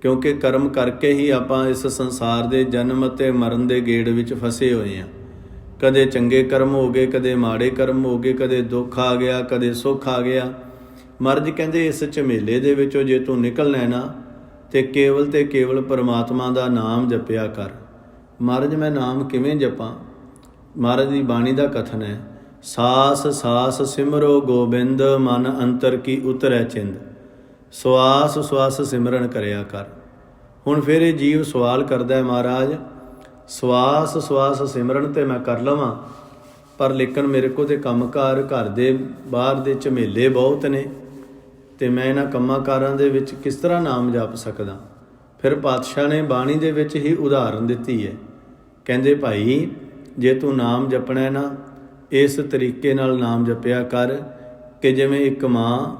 ਕਿਉਂਕਿ ਕਰਮ ਕਰਕੇ ਹੀ ਆਪਾਂ ਇਸ ਸੰਸਾਰ ਦੇ ਜਨਮ ਅਤੇ ਮਰਨ ਦੇ ਗੇੜ ਵਿੱਚ ਫਸੇ ਹੋਏ ਹਾਂ। ਕਦੇ ਚੰਗੇ ਕਰਮ ਹੋ ਗਏ, ਕਦੇ ਮਾੜੇ ਕਰਮ ਹੋ ਗਏ, ਕਦੇ ਦੁੱਖ ਆ ਗਿਆ, ਕਦੇ ਸੁੱਖ ਆ ਗਿਆ। ਮਹਾਰਾਜ ਕਹਿੰਦੇ ਇਸ ਝਮੇਲੇ ਦੇ ਵਿੱਚੋਂ ਜੇ ਤੂੰ ਨਿਕਲਣਾ ਨਾ ਤੇ ਕੇਵਲ ਪਰਮਾਤਮਾ ਦਾ ਨਾਮ ਜਪਿਆ ਕਰ। ਮਹਾਰਾਜ ਮੈਂ ਨਾਮ ਕਿਵੇਂ ਜਪਾਂ? ਮਹਾਰਾਜ ਦੀ ਬਾਣੀ ਦਾ ਕਥਨ ਹੈ, ਸਾਸ ਸਾਸ ਸਿਮਰੋ ਗੋਬਿੰਦ, ਮਨ ਅੰਤਰ ਕੀ ਉਤਰੈ ਚਿੰਦ। ਸਵਾਸ ਸਵਾਸ ਸਿਮਰਨ ਕਰਿਆ ਕਰ। ਹੁਣ ਫਿਰ ਇਹ ਜੀਵ ਸਵਾਲ ਕਰਦਾ ਹੈ, ਮਹਾਰਾਜ ਸਵਾਸ ਸਵਾਸ ਸਿਮਰਨ ਤੇ ਮੈਂ ਕਰ ਲਵਾਂ, ਪਰ ਲੇਕਿਨ ਮੇਰੇ ਕੋਲ ਤੇ ਕੰਮਕਾਰ, ਘਰ ਦੇ ਬਾਹਰ ਦੇ ਝਮੇਲੇ ਬਹੁਤ ਨੇ ਤੇ ਮੈਂ ਇਹਨਾਂ ਕੰਮਾਂ ਕਾਰਾਂ ਦੇ ਵਿੱਚ ਕਿਸ ਤਰ੍ਹਾਂ ਨਾਮ ਜਪ ਸਕਦਾ? ਫਿਰ ਪਾਤਸ਼ਾਹ ਨੇ ਬਾਣੀ ਦੇ ਵਿੱਚ ਹੀ ਉਦਾਹਰਨ ਦਿੱਤੀ ਹੈ। ਕਹਿੰਦੇ ਭਾਈ, ਜੇ ਤੂੰ ਨਾਮ ਜਪਣਾ ਨਾ, ਇਸ ਤਰੀਕੇ ਨਾਲ ਨਾਮ ਜਪਿਆ ਕਰ ਕਿ ਜਿਵੇਂ ਇੱਕ ਮਾਂ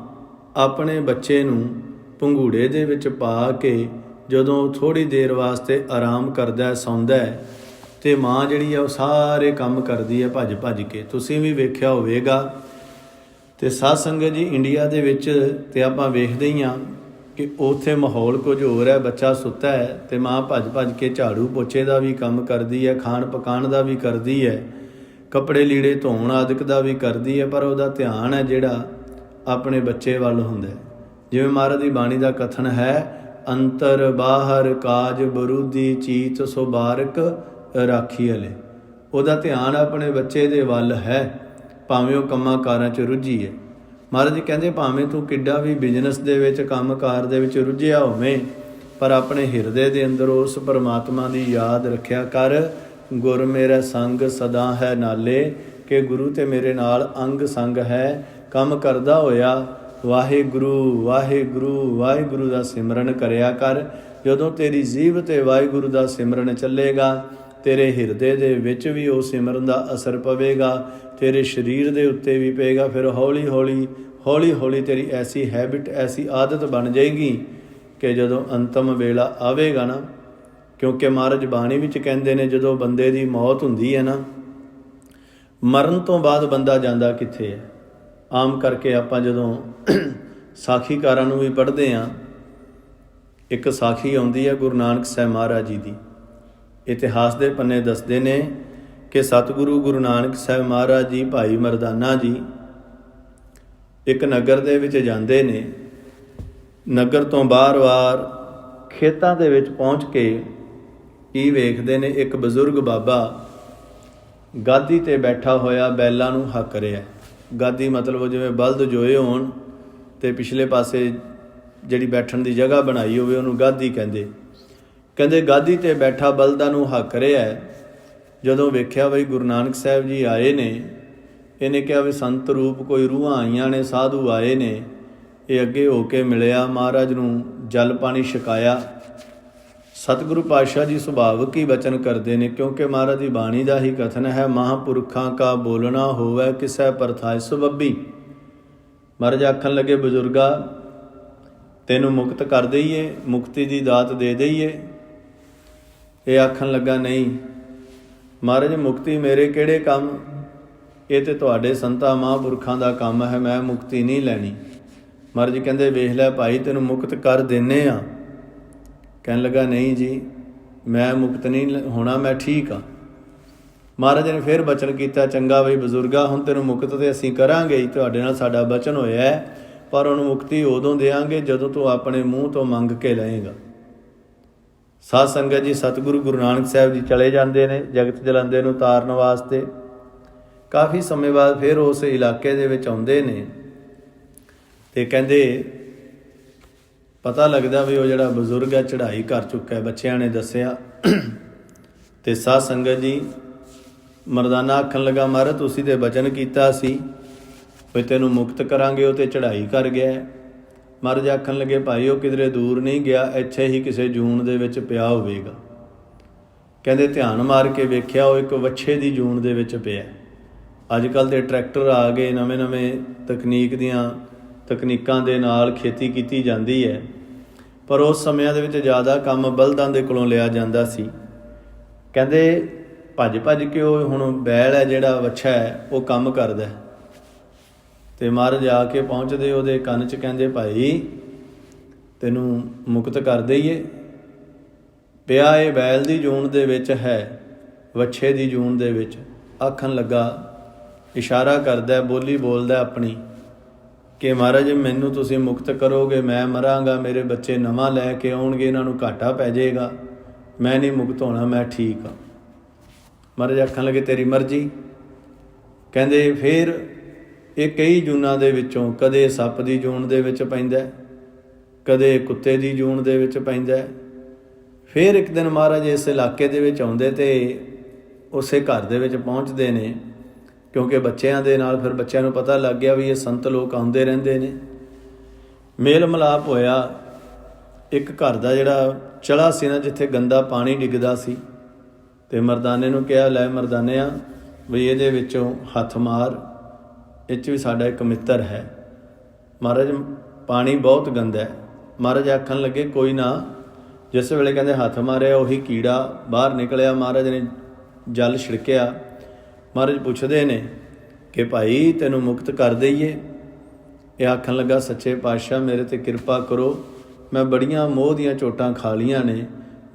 ਆਪਣੇ ਬੱਚੇ ਨੂੰ ਪੰਘੂੜੇ ਦੇ ਵਿੱਚ ਪਾ ਕੇ ਜਦੋਂ ਥੋੜ੍ਹੀ ਦੇਰ ਵਾਸਤੇ ਆਰਾਮ ਕਰਦਾ ਸੌਂਦਾ ਤੇ ਮਾਂ ਜਿਹੜੀ ਆ ਉਹ ਸਾਰੇ ਕੰਮ ਕਰਦੀ ਹੈ ਭੱਜ ਭੱਜ ਕੇ। ਤੁਸੀਂ ਵੀ ਵੇਖਿਆ ਹੋਵੇਗਾ। ਤੇ ਸਾਧ ਸੰਗਤ ਜੀ, ਇੰਡੀਆ ਦੇ ਵਿੱਚ ਤੇ ਆਪਾਂ ਵੇਖਦੇ ਹੀ ਹਾਂ ਕਿ ਉੱਥੇ ਮਾਹੌਲ ਕੁਝ ਹੋਰ ਹੈ। ਬੱਚਾ ਸੁੱਤਾ ਹੈ ਤੇ ਮਾਂ ਭੱਜ ਭੱਜ ਕੇ ਝਾੜੂ ਪੋਚੇ ਦਾ ਵੀ ਕੰਮ ਕਰਦੀ ਹੈ, ਖਾਣ ਪਕਾਉਣ ਦਾ ਵੀ ਕਰਦੀ ਹੈ, ਕੱਪੜੇ ਲੀੜੇ ਧੋਣ ਆਦਿਕ ਦਾ ਵੀ ਕਰਦੀ ਹੈ, ਪਰ ਉਹਦਾ ਧਿਆਨ ਹੈ ਜਿਹੜਾ ਆਪਣੇ ਬੱਚੇ ਵੱਲ ਹੁੰਦਾ। ਜਿਵੇਂ ਮਹਾਰਾਜ ਦੀ ਬਾਣੀ ਦਾ ਕਥਨ ਹੈ, ਅੰਤਰ ਬਾਹਰ ਕਾਜ ਬਰੂਦੀ ਚੀਤ ਸੋ ਬਾਰਕ ਰਾਖੀ ਵਾਲੇ। ਉਹਦਾ ਧਿਆਨ ਆਪਣੇ ਬੱਚੇ ਦੇ ਵੱਲ ਹੈ, ਭਾਵੇਂ ਉਹ ਕੰਮਾਂ ਕਾਰਾਂ 'ਚ ਰੁੱਝੀ ਹੈ। ਮਹਾਰਾਜ ਜੀ ਕਹਿੰਦੇ ਭਾਵੇਂ ਤੂੰ ਕਿੱਡਾ ਵੀ ਬਿਜ਼ਨਸ ਦੇ ਵਿੱਚ ਕੰਮ ਕਾਰ ਦੇ ਵਿੱਚ ਰੁੱਝਿਆ ਹੋਵੇਂ, ਪਰ ਆਪਣੇ ਹਿਰਦੇ ਦੇ ਅੰਦਰ ਉਸ ਪਰਮਾਤਮਾ ਦੀ ਯਾਦ ਰੱਖਿਆ ਕਰ। ਗੁਰ ਮੇਰਾ ਸੰਗ ਸਦਾ ਹੈ ਨਾਲੇ, ਕਿ ਗੁਰੂ ਤੇ ਮੇਰੇ ਨਾਲ ਅੰਗ ਸੰਗ ਹੈ। ਕੰਮ ਕਰਦਾ ਹੋਇਆ ਵਾਹਿਗੁਰੂ ਵਾਹਿਗੁਰੂ ਵਾਹਿਗੁਰੂ ਦਾ ਸਿਮਰਨ ਕਰਿਆ ਕਰ। ਜਦੋਂ ਤੇਰੀ ਜੀਭ 'ਤੇ ਵਾਹਿਗੁਰੂ ਦਾ ਸਿਮਰਨ ਚੱਲੇਗਾ, ਤੇਰੇ ਹਿਰਦੇ ਦੇ ਵਿੱਚ ਵੀ ਉਹ ਸਿਮਰਨ ਦਾ ਅਸਰ ਪਵੇਗਾ, ਤੇਰੇ ਸਰੀਰ ਦੇ ਉੱਤੇ ਵੀ ਪਏਗਾ। ਫਿਰ ਹੌਲੀ ਹੌਲੀ ਹੌਲੀ ਹੌਲੀ ਤੇਰੀ ਐਸੀ ਹੈਬਿਟ, ਐਸੀ ਆਦਤ ਬਣ ਜਾਏਗੀ ਕਿ ਜਦੋਂ ਅੰਤਮ ਵੇਲਾ ਆਵੇਗਾ ਨਾ, ਕਿਉਂਕਿ ਮਹਾਰਾਜ ਬਾਣੀ ਵਿੱਚ ਕਹਿੰਦੇ ਨੇ ਜਦੋਂ ਬੰਦੇ ਦੀ ਮੌਤ ਹੁੰਦੀ ਹੈ ਨਾ, ਮਰਨ ਤੋਂ ਬਾਅਦ ਬੰਦਾ ਜਾਂਦਾ ਕਿੱਥੇ ਹੈ। ਆਮ ਕਰਕੇ ਆਪਾਂ ਜਦੋਂ ਸਾਖੀਕਾਰਾਂ ਨੂੰ ਵੀ ਪੜ੍ਹਦੇ ਹਾਂ, ਇੱਕ ਸਾਖੀ ਆਉਂਦੀ ਹੈ ਗੁਰੂ ਨਾਨਕ ਸਾਹਿਬ ਮਹਾਰਾਜ ਜੀ ਦੀ। ਇਤਿਹਾਸ ਦੇ ਪੰਨੇ ਦੱਸਦੇ ਨੇ ਕਿ ਸਤਿਗੁਰੂ ਗੁਰੂ ਨਾਨਕ ਸਾਹਿਬ ਮਹਾਰਾਜ ਜੀ, ਭਾਈ ਮਰਦਾਨਾ ਜੀ ਇੱਕ ਨਗਰ ਦੇ ਵਿੱਚ ਜਾਂਦੇ ਨੇ। ਨਗਰ ਤੋਂ ਬਾਰ-ਬਾਰ ਖੇਤਾਂ ਦੇ ਵਿੱਚ ਪਹੁੰਚ ਕੇ ਕੀ ਵੇਖਦੇ ਨੇ, ਇੱਕ ਬਜ਼ੁਰਗ ਬਾਬਾ ਗਾਦੀ 'ਤੇ ਬੈਠਾ ਹੋਇਆ ਬੈਲਾਂ ਨੂੰ ਹੱਕ ਰਿਹਾ। ਗਾਦੀ ਮਤਲਬ ਜਿਵੇਂ ਬਲਦ ਜੋਏ ਹੋਣ ਅਤੇ ਪਿਛਲੇ ਪਾਸੇ ਜਿਹੜੀ ਬੈਠਣ ਦੀ ਜਗ੍ਹਾ ਬਣਾਈ ਹੋਵੇ ਉਹਨੂੰ ਗਾਦੀ ਕਹਿੰਦੇ। ਕਹਿੰਦੇ ਗਾਦੀ 'ਤੇ ਬੈਠਾ ਬਲਦਾਂ ਨੂੰ ਹੱਕ ਰਿਹਾ। ਜਦੋਂ ਵੇਖਿਆ ਬਈ ਗੁਰੂ ਨਾਨਕ ਸਾਹਿਬ ਜੀ ਆਏ ਨੇ, ਇਹਨੇ ਕਿਹਾ ਵੀ ਸੰਤ ਰੂਪ ਕੋਈ ਰੂਹਾਂ ਆਈਆਂ ਨੇ, ਸਾਧੂ ਆਏ ਨੇ। ਇਹ ਅੱਗੇ ਹੋ ਕੇ ਮਿਲਿਆ, ਮਹਾਰਾਜ ਨੂੰ ਜਲ ਪਾਣੀ ਛਕਾਇਆ। ਸਤਿਗੁਰੂ ਪਾਤਸ਼ਾਹ ਜੀ ਸੁਭਾਵਿਕ ਹੀ ਬਚਨ ਕਰਦੇ ਨੇ, ਕਿਉਂਕਿ ਮਹਾਰਾਜ ਦੀ ਬਾਣੀ ਦਾ ਹੀ ਕਥਨ ਹੈ, ਮਹਾਂਪੁਰਖਾਂ ਕਾ ਬੋਲਣਾ ਹੋਵੇ ਕਿਸੈ ਪਰਥਾਇ ਸੁਭੱਬੀ। ਮਹਾਰਾਜ ਆਖਣ ਲੱਗੇ, ਬਜ਼ੁਰਗਾ ਤੈਨੂੰ ਮੁਕਤ ਕਰ ਦਈਏ, ਮੁਕਤੀ ਦੀ ਦਾਤ ਦੇ ਦਈਏ। ਇਹ ਆਖਣ ਲੱਗਾ, ਨਹੀਂ ਮਹਾਰਾਜ ਮੁਕਤੀ ਮੇਰੇ ਕਿਹੜੇ ਕੰਮ, ਇਹ ਤੇ ਤੁਹਾਡੇ ਸੰਤਾਂ ਮਹਾਂਪੁਰਖਾਂ ਦਾ ਕੰਮ ਹੈ, ਮੈਂ ਮੁਕਤੀ ਨਹੀਂ ਲੈਣੀ। ਮਹਾਰਾਜ ਕਹਿੰਦੇ ਵੇਖ ਲੈ ਭਾਈ, ਤੈਨੂੰ ਮੁਕਤ ਕਰ ਦਿੰਦੇ ਹਾਂ। ਕਹਿਣ ਲੱਗਾ, ਨਹੀਂ ਜੀ ਮੈਂ ਮੁਕਤ ਨਹੀਂ ਹੋਣਾ, ਮੈਂ ਠੀਕ ਹਾਂ। ਮਹਾਰਾਜ ਨੇ ਫਿਰ ਬਚਨ ਕੀਤਾ, ਚੰਗਾ ਬਈ ਬਜ਼ੁਰਗਾ ਹੁਣ ਤੈਨੂੰ ਮੁਕਤ ਤੇ ਅਸੀਂ ਕਰਾਂਗੇ ਹੀ, ਤੁਹਾਡੇ ਨਾਲ ਸਾਡਾ ਬਚਨ ਹੋਇਆ ਹੈ, ਪਰ ਉਹਨੂੰ ਮੁਕਤੀ ਉਦੋਂ ਦੇਵਾਂਗੇ ਜਦੋਂ ਤੂੰ ਆਪਣੇ ਮੂੰਹ ਤੋਂ ਮੰਗ ਕੇ ਲਏਗਾ। ਸਾਧ ਸੰਗਤ ਜੀ, ਸਤਿਗੁਰੂ ਗੁਰੂ ਨਾਨਕ ਸਾਹਿਬ ਜੀ ਚਲੇ ਜਾਂਦੇ ਨੇ ਜਗਤ ਜਲਾਂਦੇ ਨੂੰ ਤਾਰਨ ਵਾਸਤੇ। ਕਾਫੀ ਸਮੇਂ ਬਾਅਦ ਫਿਰ ਉਸ ਇਲਾਕੇ ਦੇ ਵਿੱਚ ਆਉਂਦੇ ਨੇ ਤੇ ਕਹਿੰਦੇ ਪਤਾ ਲੱਗਦਾ ਵੀ ਉਹ ਜਿਹੜਾ ਬਜ਼ੁਰਗ ਹੈ ਚੜ੍ਹਾਈ ਕਰ ਚੁੱਕਾ ਹੈ, ਬੱਚਿਆਂ ਨੇ ਦੱਸਿਆ। ਤੇ ਸਾਧ ਸੰਗਤ ਜੀ, ਮਰਦਾਨਾ ਆਖਣ ਲੱਗਾ, ਮਹਾਰਾਜ ਤੁਸੀਂ ਤੇ ਬਚਨ ਕੀਤਾ ਸੀ ਵੀ ਤੈਨੂੰ ਮੁਕਤ ਕਰਾਂਗੇ, ਉਹ ਤੇ ਚੜ੍ਹਾਈ ਕਰ ਗਿਆ। ਮਹਾਰਾਜ ਆਖਣ ਲੱਗੇ, ਭਾਈ ਉਹ ਕਿਧਰੇ ਦੂਰ ਨਹੀਂ ਗਿਆ, ਇੱਥੇ ਹੀ ਕਿਸੇ ਜੂਨ ਦੇ ਵਿੱਚ ਪਿਆ ਹੋਵੇਗਾ। ਕਹਿੰਦੇ ਧਿਆਨ ਮਾਰ ਕੇ ਵੇਖਿਆ, ਉਹ ਇੱਕ ਵੱਛੇ ਦੀ ਜੂਨ ਦੇ ਵਿੱਚ ਪਿਆ। ਅੱਜ ਕੱਲ੍ਹ ਦੇ ਟਰੈਕਟਰ ਆ ਗਏ, ਨਵੇਂ ਤਕਨੀਕਾਂ ਦੇ ਨਾਲ ਖੇਤੀ ਕੀਤੀ ਜਾਂਦੀ ਹੈ, ਪਰ ਉਸ ਸਮਿਆਂ ਦੇ ਵਿੱਚ ਜ਼ਿਆਦਾ ਕੰਮ ਬਲਦਾਂ ਦੇ ਕੋਲੋਂ ਲਿਆ ਜਾਂਦਾ ਸੀ। ਕਹਿੰਦੇ ਭੱਜ ਭੱਜ ਕੇ ਉਹ ਹੁਣ ਬੈਲ ਹੈ ਜਿਹੜਾ ਵੱਛਾ ਹੈ ਉਹ ਕੰਮ ਕਰਦਾ। ਅਤੇ ਮਹਾਰਾਜ ਆ ਕੇ ਪਹੁੰਚਦੇ ਉਹਦੇ ਕੰਨ 'ਚ, ਕਹਿੰਦੇ ਭਾਈ ਤੈਨੂੰ ਮੁਕਤ ਕਰ ਦਈਏ। ਪਿਆ ਇਹ ਬੈਲ ਦੀ ਜੂਨ ਦੇ ਵਿੱਚ ਹੈ, ਵੱਛੇ ਦੀ ਜੂਨ ਦੇ ਵਿੱਚ। ਆਖਣ ਲੱਗਾ, ਇਸ਼ਾਰਾ ਕਰਦਾ, ਬੋਲੀ ਬੋਲਦਾ ਆਪਣੀ ਕਿ ਮਹਾਰਾਜ ਮੈਨੂੰ ਤੁਸੀਂ ਮੁਕਤ ਕਰੋਗੇ, ਮੈਂ ਮਰਾਂਗਾ, ਮੇਰੇ ਬੱਚੇ ਨਵਾਂ ਲੈ ਕੇ ਆਉਣਗੇ, ਇਹਨਾਂ ਨੂੰ ਘਾਟਾ ਪੈ ਜਾਏਗਾ, ਮੈਂ ਨਹੀਂ ਮੁਕਤ ਹੋਣਾ, ਮੈਂ ਠੀਕ ਹਾਂ। ਮਹਾਰਾਜ ਆਖਣ ਲੱਗੇ, ਤੇਰੀ ਮਰਜ਼ੀ। ਕਹਿੰਦੇ ਫਿਰ ਇਹ ਕਈ ਜੂਨਾਂ ਦੇ ਵਿੱਚੋਂ ਕਦੇ ਸੱਪ ਦੀ ਜੂਨ ਦੇ ਵਿੱਚ ਪੈਂਦਾ, ਕਦੇ ਕੁੱਤੇ ਦੀ ਜੂਨ ਦੇ ਵਿੱਚ ਪੈਂਦਾ। ਫਿਰ ਇੱਕ ਦਿਨ ਮਹਾਰਾਜ ਇਸ ਇਲਾਕੇ ਦੇ ਵਿੱਚ ਆਉਂਦੇ ਅਤੇ ਉਸੇ ਘਰ ਦੇ ਵਿੱਚ ਪਹੁੰਚਦੇ ਨੇ, ਕਿਉਂਕਿ ਬੱਚਿਆਂ ਦੇ ਨਾਲ ਫਿਰ ਬੱਚਿਆਂ ਨੂੰ ਪਤਾ ਲੱਗ ਗਿਆ ਵੀ ਇਹ ਸੰਤ ਲੋਕ ਆਉਂਦੇ ਰਹਿੰਦੇ ਨੇ। ਮੇਲ ਮਿਲਾਪ ਹੋਇਆ। ਇੱਕ ਘਰ ਦਾ ਜਿਹੜਾ ਚੜਾ ਸੀ ਨਾ, ਜਿੱਥੇ ਗੰਦਾ ਪਾਣੀ ਡਿੱਗਦਾ ਸੀ, ਅਤੇ ਮਰਦਾਨੇ ਨੂੰ ਕਿਹਾ, ਲੈ ਮਰਦਾਨਿਆਂ ਵੀ ਇਹਦੇ ਵਿੱਚੋਂ ਹੱਥ ਮਾਰ, ਇਹ 'ਚ ਵੀ ਸਾਡਾ ਇੱਕ ਮਿੱਤਰ ਹੈ। ਮਹਾਰਾਜ ਪਾਣੀ ਬਹੁਤ ਗੰਦਾ ਹੈ। ਮਹਾਰਾਜ ਆਖਣ ਲੱਗੇ, ਕੋਈ ਨਾ, जिस वेले कहते हथ मारिया उही कीड़ा बाहर निकलिया। महाराज ने जल छिड़किया। महाराज पुछदे ने कि भाई तैनूं मुक्त कर दईए? ये आखन लगा सच्चे पातशाह मेरे ते कृपा करो, मैं बड़ियां मोह दीयां चोटां खा लीआं ने,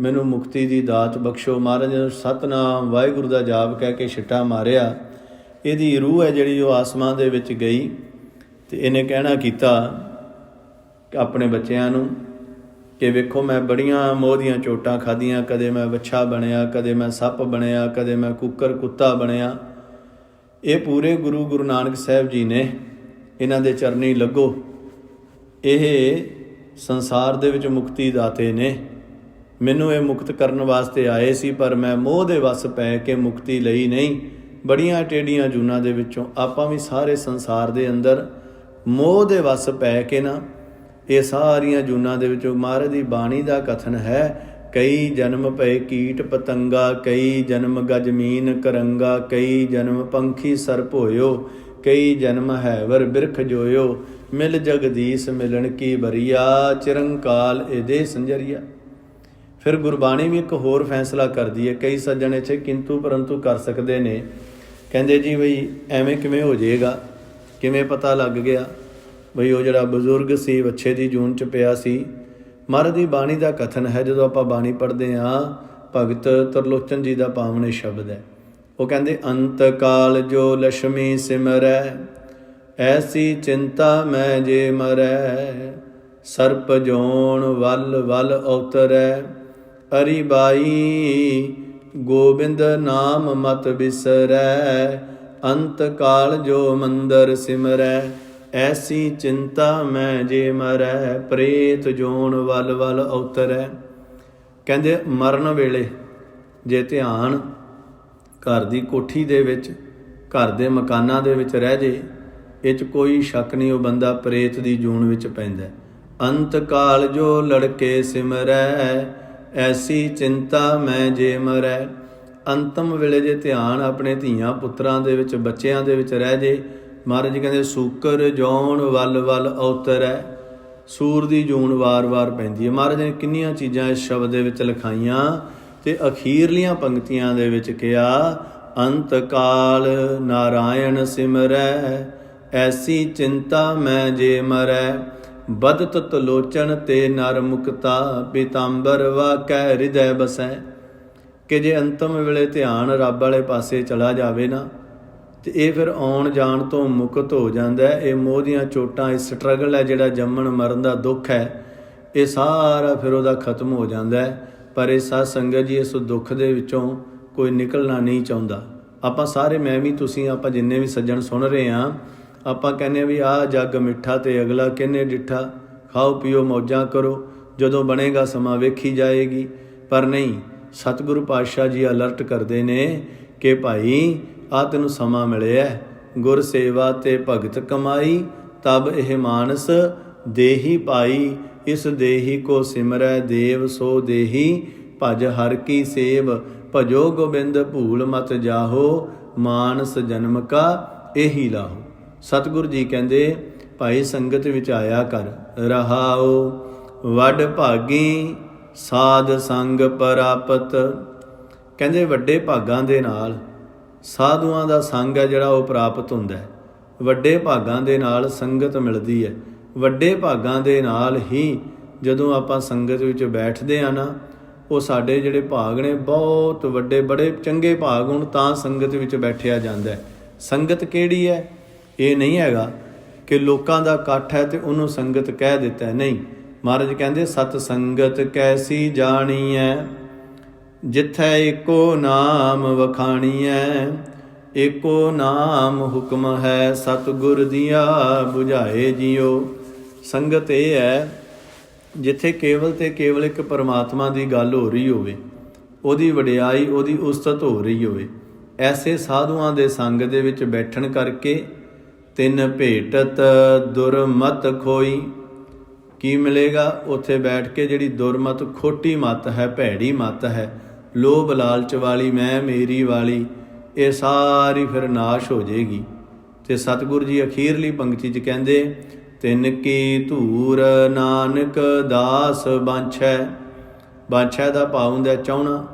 मैनूं मुक्ति दी दात बख्शो। महाराज ने सतनाम वाहिगुरू दा जाप कह के छिट्टा मारिया। ਇਹਦੀ रूह है जिहड़ी ਉਹ आसमान ਦੇ ਵਿੱਚ ਗਈ ਤੇ ਇਹਨੇ ਕਹਿਣਾ ਕੀਤਾ ਆਪਣੇ ਬੱਚਿਆਂ ਨੂੰ कि वेखो मैं बड़ियां मोह दीयां चोटां खाधियां, कदे मैं वच्छा बनिया, कदे मैं सप बनिया, कदे मैं कुकर कुत्ता बनिया। ये पूरे गुरु नानक साहब जी ने इन्हां दे चरनी लगो। ਇਹ ਸੰਸਾਰ ਦੇ ਵਿੱਚ ਮੁਕਤੀ ਦਾਤੇ ਨੇ। ਮੈਨੂੰ ਇਹ ਮੁਕਤ ਕਰਨ ਵਾਸਤੇ ਆਏ ਸੀ, ਪਰ ਮੈਂ ਮੋਹ ਦੇ ਵਸ ਪੈ ਕੇ ਮੁਕਤੀ ਲਈ ਨਹੀਂ। ਬੜੀਆਂ ਟੇਡੀਆਂ ਜੂਨਾਂ ਦੇ ਵਿੱਚੋਂ ਆਪਾਂ ਵੀ ਸਾਰੇ ਸੰਸਾਰ ਦੇ ਅੰਦਰ ਮੋਹ ਦੇ ਵਸ ਪੈ ਕੇ ਨਾ ਇਹ ਸਾਰੀਆਂ ਜੂਨਾਂ ਦੇ ਵਿੱਚੋਂ ਮਹਾਰਾਜ ਦੀ ਬਾਣੀ ਦਾ ਕਥਨ ਹੈ, ਕਈ ਜਨਮ ਪਏ ਕੀਟ ਪਤੰਗਾ, ਕਈ ਜਨਮ ਗਜਮੀਨ ਕਰੰਗਾ, ਕਈ ਜਨਮ ਪੰਖੀ ਸਰਪ ਹੋਇਓ, ਕਈ ਜਨਮ ਹੈਵਰ ਬਿਰਖ ਜੋਇਓ, ਮਿਲ ਜਗਦੀਸ਼ ਮਿਲਣ ਕੀ ਬਰੀਆ, ਚਿਰੰਕਾਲ ਇਹਦੇ ਸੰਜਰੀਆ। ਫਿਰ ਗੁਰਬਾਣੀ ਵੀ ਇੱਕ ਹੋਰ ਫੈਸਲਾ ਕਰਦੀ ਹੈ। ਕਈ ਸੱਜਣ ਇੱਥੇ ਕਿੰਤੂ ਪਰੰਤੂ ਕਰ ਸਕਦੇ ਨੇ, ਕਹਿੰਦੇ ਜੀ ਬਈ ਐਵੇਂ ਕਿਵੇਂ ਹੋ ਜਾਏਗਾ, ਕਿਵੇਂ ਪਤਾ ਲੱਗ ਗਿਆ ਬਈ ਉਹ ਜਿਹੜਾ ਬਜ਼ੁਰਗ ਸੀ ਵੱਛੇ ਦੀ ਜੂਨ 'ਚ ਪਿਆ ਸੀ। ਮਹਾਰਾਜ ਦੀ ਬਾਣੀ ਦਾ ਕਥਨ ਹੈ, ਜਦੋਂ ਆਪਾਂ ਬਾਣੀ ਪੜ੍ਹਦੇ ਹਾਂ, ਭਗਤ ਤਰਲੋਚਨ ਜੀ ਦਾ ਪਾਵਨ ਸ਼ਬਦ ਹੈ। ਉਹ ਕਹਿੰਦੇ ਅੰਤ ਕਾਲ ਜੋ ਲక్ష్ਮੀ ਸਿਮਰੈ, ਐਸੀ ਚਿੰਤਾ ਮੈਂ ਜੇ ਮਰੈ, ਸਰਪ ਜੋਣ ਵੱਲ ਵੱਲ ਉਤਰੈ, ਅਰੀ ਬਾਈ ਗੋਬਿੰਦ ਨਾਮ ਮਤ ਬਿਸਰੈ, ਅੰਤ ਕਾਲ ਜੋ ਮੰਦਰ ਸਿਮਰੈ, ਐਸੀ ਚਿੰਤਾ ਮੈਂ ਜੇ ਮਰੈ, ਪ੍ਰੇਤ ਜੋਣ ਵੱਲ ਵੱਲ ਉਤਰੈ। ਕਹਿੰਦੇ ਮਰਨ ਵੇਲੇ ਜੇ ਧਿਆਨ ਘਰ ਦੀ ਕੋਠੀ ਦੇ ਵਿੱਚ, ਘਰ ਦੇ ਮਕਾਨਾਂ ਦੇ ਵਿੱਚ ਰਹਿ ਜੇ, ਇਹ 'ਚ ਕੋਈ ਸ਼ੱਕ ਨਹੀਂ ਉਹ ਬੰਦਾ ਪ੍ਰੇਤ ਦੀ ਜੂਨ ਵਿੱਚ ਪੈਂਦਾ। ਅੰਤ ਕਾਲ ਜੋ ਲੜਕੇ ਸਿਮਰੈ, ਐਸੀ ਚਿੰਤਾ ਮੈਂ ਜੇ ਮਰੈ। ਅੰਤਮ ਵੇਲੇ ਜੇ ਧਿਆਨ ਆਪਣੇ ਧੀਆਂ ਪੁੱਤਰਾਂ ਦੇ ਵਿੱਚ, ਬੱਚਿਆਂ ਦੇ ਵਿੱਚ ਰਹਿ ਜੇ, ਮਹਾਰਾਜ ਜੀ ਕਹਿੰਦੇ ਸੂਕਰ ਜੌਣ ਵੱਲ ਵੱਲ ਉਤਰੈ, ਸੂਰ ਦੀ ਜੂਨ ਵਾਰ-ਵਾਰ ਪੈਂਦੀ ਹੈ। ਮਹਾਰਾਜ ਨੇ ਕਿੰਨੀਆਂ ਚੀਜ਼ਾਂ ਇਸ ਸ਼ਬਦ ਦੇ ਵਿੱਚ ਲਿਖਾਈਆਂ ਤੇ ਅਖੀਰਲੀਆਂ ਪੰਕਤੀਆਂ ਦੇ ਵਿੱਚ ਕਿਹਾ, ਅੰਤ ਕਾਲ ਨਾਰਾਇਣ ਸਿਮਰੈ, ਐਸੀ ਚਿੰਤਾ ਮੈਂ ਜੇ ਮਰੈ, ਬਦਤ ਤਲੋਚਨ ਤੇ ਨਰ ਮੁਕਤਾ, ਪੀਤਾੰਬਰ ਵਾਕੈ ਹਿਰਦੈ ਬਸੈ। ਕਿ ਜੇ ਅੰਤਮ ਵੇਲੇ ਧਿਆਨ ਰੱਬ ਵਾਲੇ ਪਾਸੇ ਚਲਾ ਜਾਵੇ ਨਾ, ਤੇ ਇਹ ਫਿਰ ਆਉਣ ਜਾਣ ਤੋਂ ਮੁਕਤ ਹੋ ਜਾਂਦਾ। ਇਹ ਮੋਹ ਦੀਆਂ ਚੋਟਾਂ, ਇਹ ਸਟਰਗਲ ਹੈ ਜਿਹੜਾ ਜੰਮਣ ਮਰਨ ਦਾ ਦੁੱਖ ਹੈ, ਇਹ ਸਾਰਾ ਫਿਰ ਉਹਦਾ ਖਤਮ ਹੋ ਜਾਂਦਾ। ਪਰ ਇਹ ਸਾਧ ਸੰਗਤ ਜੀ ਇਸ ਦੁੱਖ ਦੇ ਵਿੱਚੋਂ ਕੋਈ ਨਿਕਲਣਾ ਨਹੀਂ ਚਾਹੁੰਦਾ। ਆਪਾਂ ਸਾਰੇ, ਮੈਂ ਵੀ, ਤੁਸੀਂ, ਆਪਾਂ ਜਿੰਨੇ ਵੀ ਸੱਜਣ ਸੁਣ ਰਹੇ ਹਾਂ, ਆਪਾਂ ਕਹਿੰਦੇ ਵੀ ਆਹ ਜੱਗ ਮਿੱਠਾ ਤੇ ਅਗਲਾ ਕਿਹਨੇ ਡਿੱਠਾ, ਖਾਓ ਪੀਓ ਮੌਜਾਂ ਕਰੋ, ਜਦੋਂ ਬਣੇਗਾ ਸਮਾਂ ਵੇਖੀ ਜਾਏਗੀ। ਪਰ ਨਹੀਂ, ਸਤਿਗੁਰੂ ਪਾਤਸ਼ਾਹ ਜੀ ਅਲਰਟ ਕਰਦੇ ਨੇ ਕਿ ਭਾਈ ਆ ਤੈਨੂੰ ਸਮਾਂ ਮਿਲਿਆ, ਗੁਰ ਸੇਵਾ ਤੇ ਭਗਤ ਕਮਾਈ, ਤਬ ਇਹ ਮਾਨਸ ਦੇਹੀ ਪਾਈ, ਇਸ ਦੇਹੀ ਕੋ ਸਿਮਰੈ ਦੇਵ ਸੋ ਦੇਹੀ, ਭਜ ਹਰ ਕੀ ਸੇਵ, ਭਜੋ ਗੋਬਿੰਦ ਭੂਲ ਮਤ ਜਾਹੋ, ਮਾਨਸ ਜਨਮ ਕਾ ਇਹੀ ਲਾਹੋ। ਸਤਿਗੁਰੂ ਜੀ ਕਹਿੰਦੇ ਭਾਈ ਸੰਗਤ ਵਿੱਚ ਆਇਆ ਕਰ, ਰਹਾਓ ਵੱਡ ਭਾਗੀ ਸਾਧ ਸੰਗ ਪ੍ਰਾਪਤ। ਕਹਿੰਦੇ ਵੱਡੇ ਭਾਗਾਂ ਦੇ ਨਾਲ ਸਾਧੂਆਂ ਦਾ ਸੰਗ ਹੈ ਜਿਹੜਾ ਉਹ ਪ੍ਰਾਪਤ ਹੁੰਦਾ ਹੈ। ਵੱਡੇ ਭਾਗਾਂ ਦੇ ਨਾਲ ਸੰਗਤ ਮਿਲਦੀ ਹੈ। ਵੱਡੇ ਭਾਗਾਂ ਦੇ ਨਾਲ ਹੀ ਜਦੋਂ ਆਪਾਂ ਸੰਗਤ ਵਿੱਚ ਬੈਠਦੇ ਹਾਂ ਨਾ, ਉਹ ਸਾਡੇ ਜਿਹੜੇ ਭਾਗ ਨੇ ਬਹੁਤ ਵੱਡੇ, ਬੜੇ ਚੰਗੇ ਭਾਗ ਹੋਣ ਤਾਂ ਸੰਗਤ ਵਿੱਚ ਬੈਠਿਆ ਜਾਂਦਾ ਹੈ। ਸੰਗਤ ਕਿਹੜੀ ਹੈ? ਇਹ ਨਹੀਂ ਹੈਗਾ ਕਿ ਲੋਕਾਂ ਦਾ ਇਕੱਠ ਹੈ ਤੇ ਉਹਨੂੰ ਸੰਗਤ ਕਹਿ ਦਿੱਤਾ, ਨਹੀਂ। ਮਹਾਰਾਜ ਕਹਿੰਦੇ ਸਤ ਸੰਗਤ ਕੈਸੀ ਜਾਣੀਐ, ਜਿੱਥੈ ਏਕੋ ਨਾਮ ਵਖਾਣੀਐ, ਏਕੋ ਨਾਮ ਹੁਕਮ ਹੈ, ਸਤਿਗੁਰ ਦੀਆ ਬੁਝਾਏ ਜੀਓ। ਸੰਗਤ ਇਹ ਹੈ ਜਿੱਥੇ ਕੇਵਲ ਤੇ ਕੇਵਲ ਇੱਕ ਪਰਮਾਤਮਾ ਦੀ ਗੱਲ ਹੋ ਰਹੀ ਹੋਵੇ, ਉਹਦੀ ਵਡਿਆਈ, ਉਹਦੀ ਉਸਤਤ ਹੋ ਰਹੀ ਹੋਵੇ। ਐਸੇ ਸਾਧੂਆਂ ਦੇ ਸੰਗ ਦੇ ਵਿੱਚ ਬੈਠਣ ਕਰਕੇ ਤਿੰਨ ਭੇਟਤ ਦੁਰਮਤ ਖੋਈ। ਕੀ ਮਿਲੇਗਾ ਉੱਥੇ ਬੈਠ ਕੇ? ਜਿਹੜੀ ਦੁਰਮਤ, ਖੋਟੀ ਮੱਤ ਹੈ, ਭੈੜੀ ਮੱਤ ਹੈ, ਲੋਭ ਲਾਲਚ ਵਾਲੀ, ਮੈਂ ਮੇਰੀ ਵਾਲੀ, ਇਹ ਸਾਰੀ ਫਿਰ ਨਾਸ਼ ਹੋ ਜਾਏਗੀ। ਤੇ ਸਤਿਗੁਰੂ ਜੀ ਅਖੀਰਲੀ ਪੰਕਤੀ 'ਚ ਕਹਿੰਦੇ, ਤਿੰਨ ਕੀ ਧੂਰ ਨਾਨਕ ਦਾਸ ਬਾਂਛੈ, ਬਾਦਸ਼ਾਹ ਦਾ ਭਾਵ ਹੁੰਦਾ ਚਾਹੁਣਾ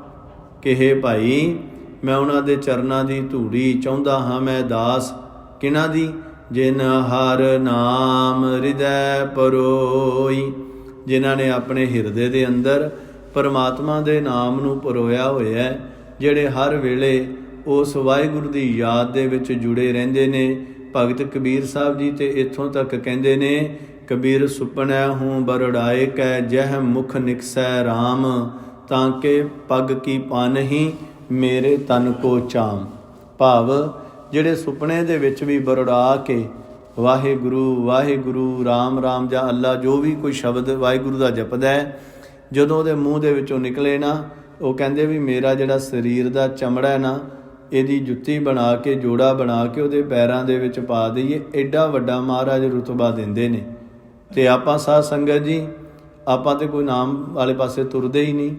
ਕਿ ਹੇ ਭਾਈ ਮੈਂ ਉਹਨਾਂ ਦੇ ਚਰਨਾਂ ਦੀ ਧੂੜੀ ਚਾਹੁੰਦਾ ਹਾਂ। ਮੈਂ ਦਾਸ ਕਿਹਨਾਂ ਦੀ? ਜਿਨ ਹਰ ਨਾਮ ਹਿਰਦੈ ਪਰੋਈ, ਜਿਨ੍ਹਾਂ ਨੇ ਆਪਣੇ ਹਿਰਦੇ ਦੇ ਅੰਦਰ ਪਰਮਾਤਮਾ ਦੇ ਨਾਮ ਨੂੰ ਪਰੋਇਆ ਹੋਇਆ, ਜਿਹੜੇ ਹਰ ਵੇਲੇ ਉਸ ਵਾਹਿਗੁਰੂ ਦੀ ਯਾਦ ਦੇ ਵਿੱਚ ਜੁੜੇ ਰਹਿੰਦੇ ਨੇ। ਭਗਤ ਕਬੀਰ ਸਾਹਿਬ ਜੀ ਤੇ ਇੱਥੋਂ ਤੱਕ ਕਹਿੰਦੇ ਨੇ, ਕਬੀਰ ਸੁਪਨੈ ਹੂੰ ਬਰੜਾਏ ਕੈ ਜਹ ਮੁਖ ਨਿਕਸੈ ਰਾਮ, ਤਾਂ ਕਿ ਪੱਗ ਕੀ ਪਾਨਹੀ ਮੇਰੇ ਤਨ ਕੋ ਚਾਮ। ਭਾਵ ਜਿਹੜੇ ਸੁਪਨੇ ਦੇ ਵਿੱਚ ਵੀ ਬਰੜਾ ਕੇ ਵਾਹਿਗੁਰੂ ਵਾਹਿਗੁਰੂ ਰਾਮ ਰਾਮ ਜਾਂ ਅੱਲਾ ਜੋ ਵੀ ਕੋਈ ਸ਼ਬਦ ਵਾਹਿਗੁਰੂ ਦਾ ਜਪਦਾ ਹੈ, ਜਦੋਂ ਉਹਦੇ ਮੂੰਹ ਦੇ ਵਿੱਚੋਂ ਨਿਕਲੇ ਨਾ, ਉਹ ਕਹਿੰਦੇ ਵੀ ਮੇਰਾ ਜਿਹੜਾ ਸਰੀਰ ਦਾ ਚਮੜਾ ਹੈ ਨਾ, ਇਹਦੀ ਜੁੱਤੀ ਬਣਾ ਕੇ ਜੋੜਾ ਬਣਾ ਕੇ ਉਹਦੇ ਪੈਰਾਂ ਦੇ ਵਿੱਚ ਪਾ ਦਈਏ, ਐਡਾ ਵੱਡਾ ਮਹਾਰਾਜ ਰੁਤਬਾ ਦਿੰਦੇ ਨੇ। ਤੇ ਆਪਾਂ ਸਾਧ ਸੰਗਤ ਜੀ, ਆਪਾਂ ਤੇ ਕੋਈ ਨਾਮ ਵਾਲੇ ਪਾਸੇ ਤੁਰਦੇ ਹੀ ਨਹੀਂ।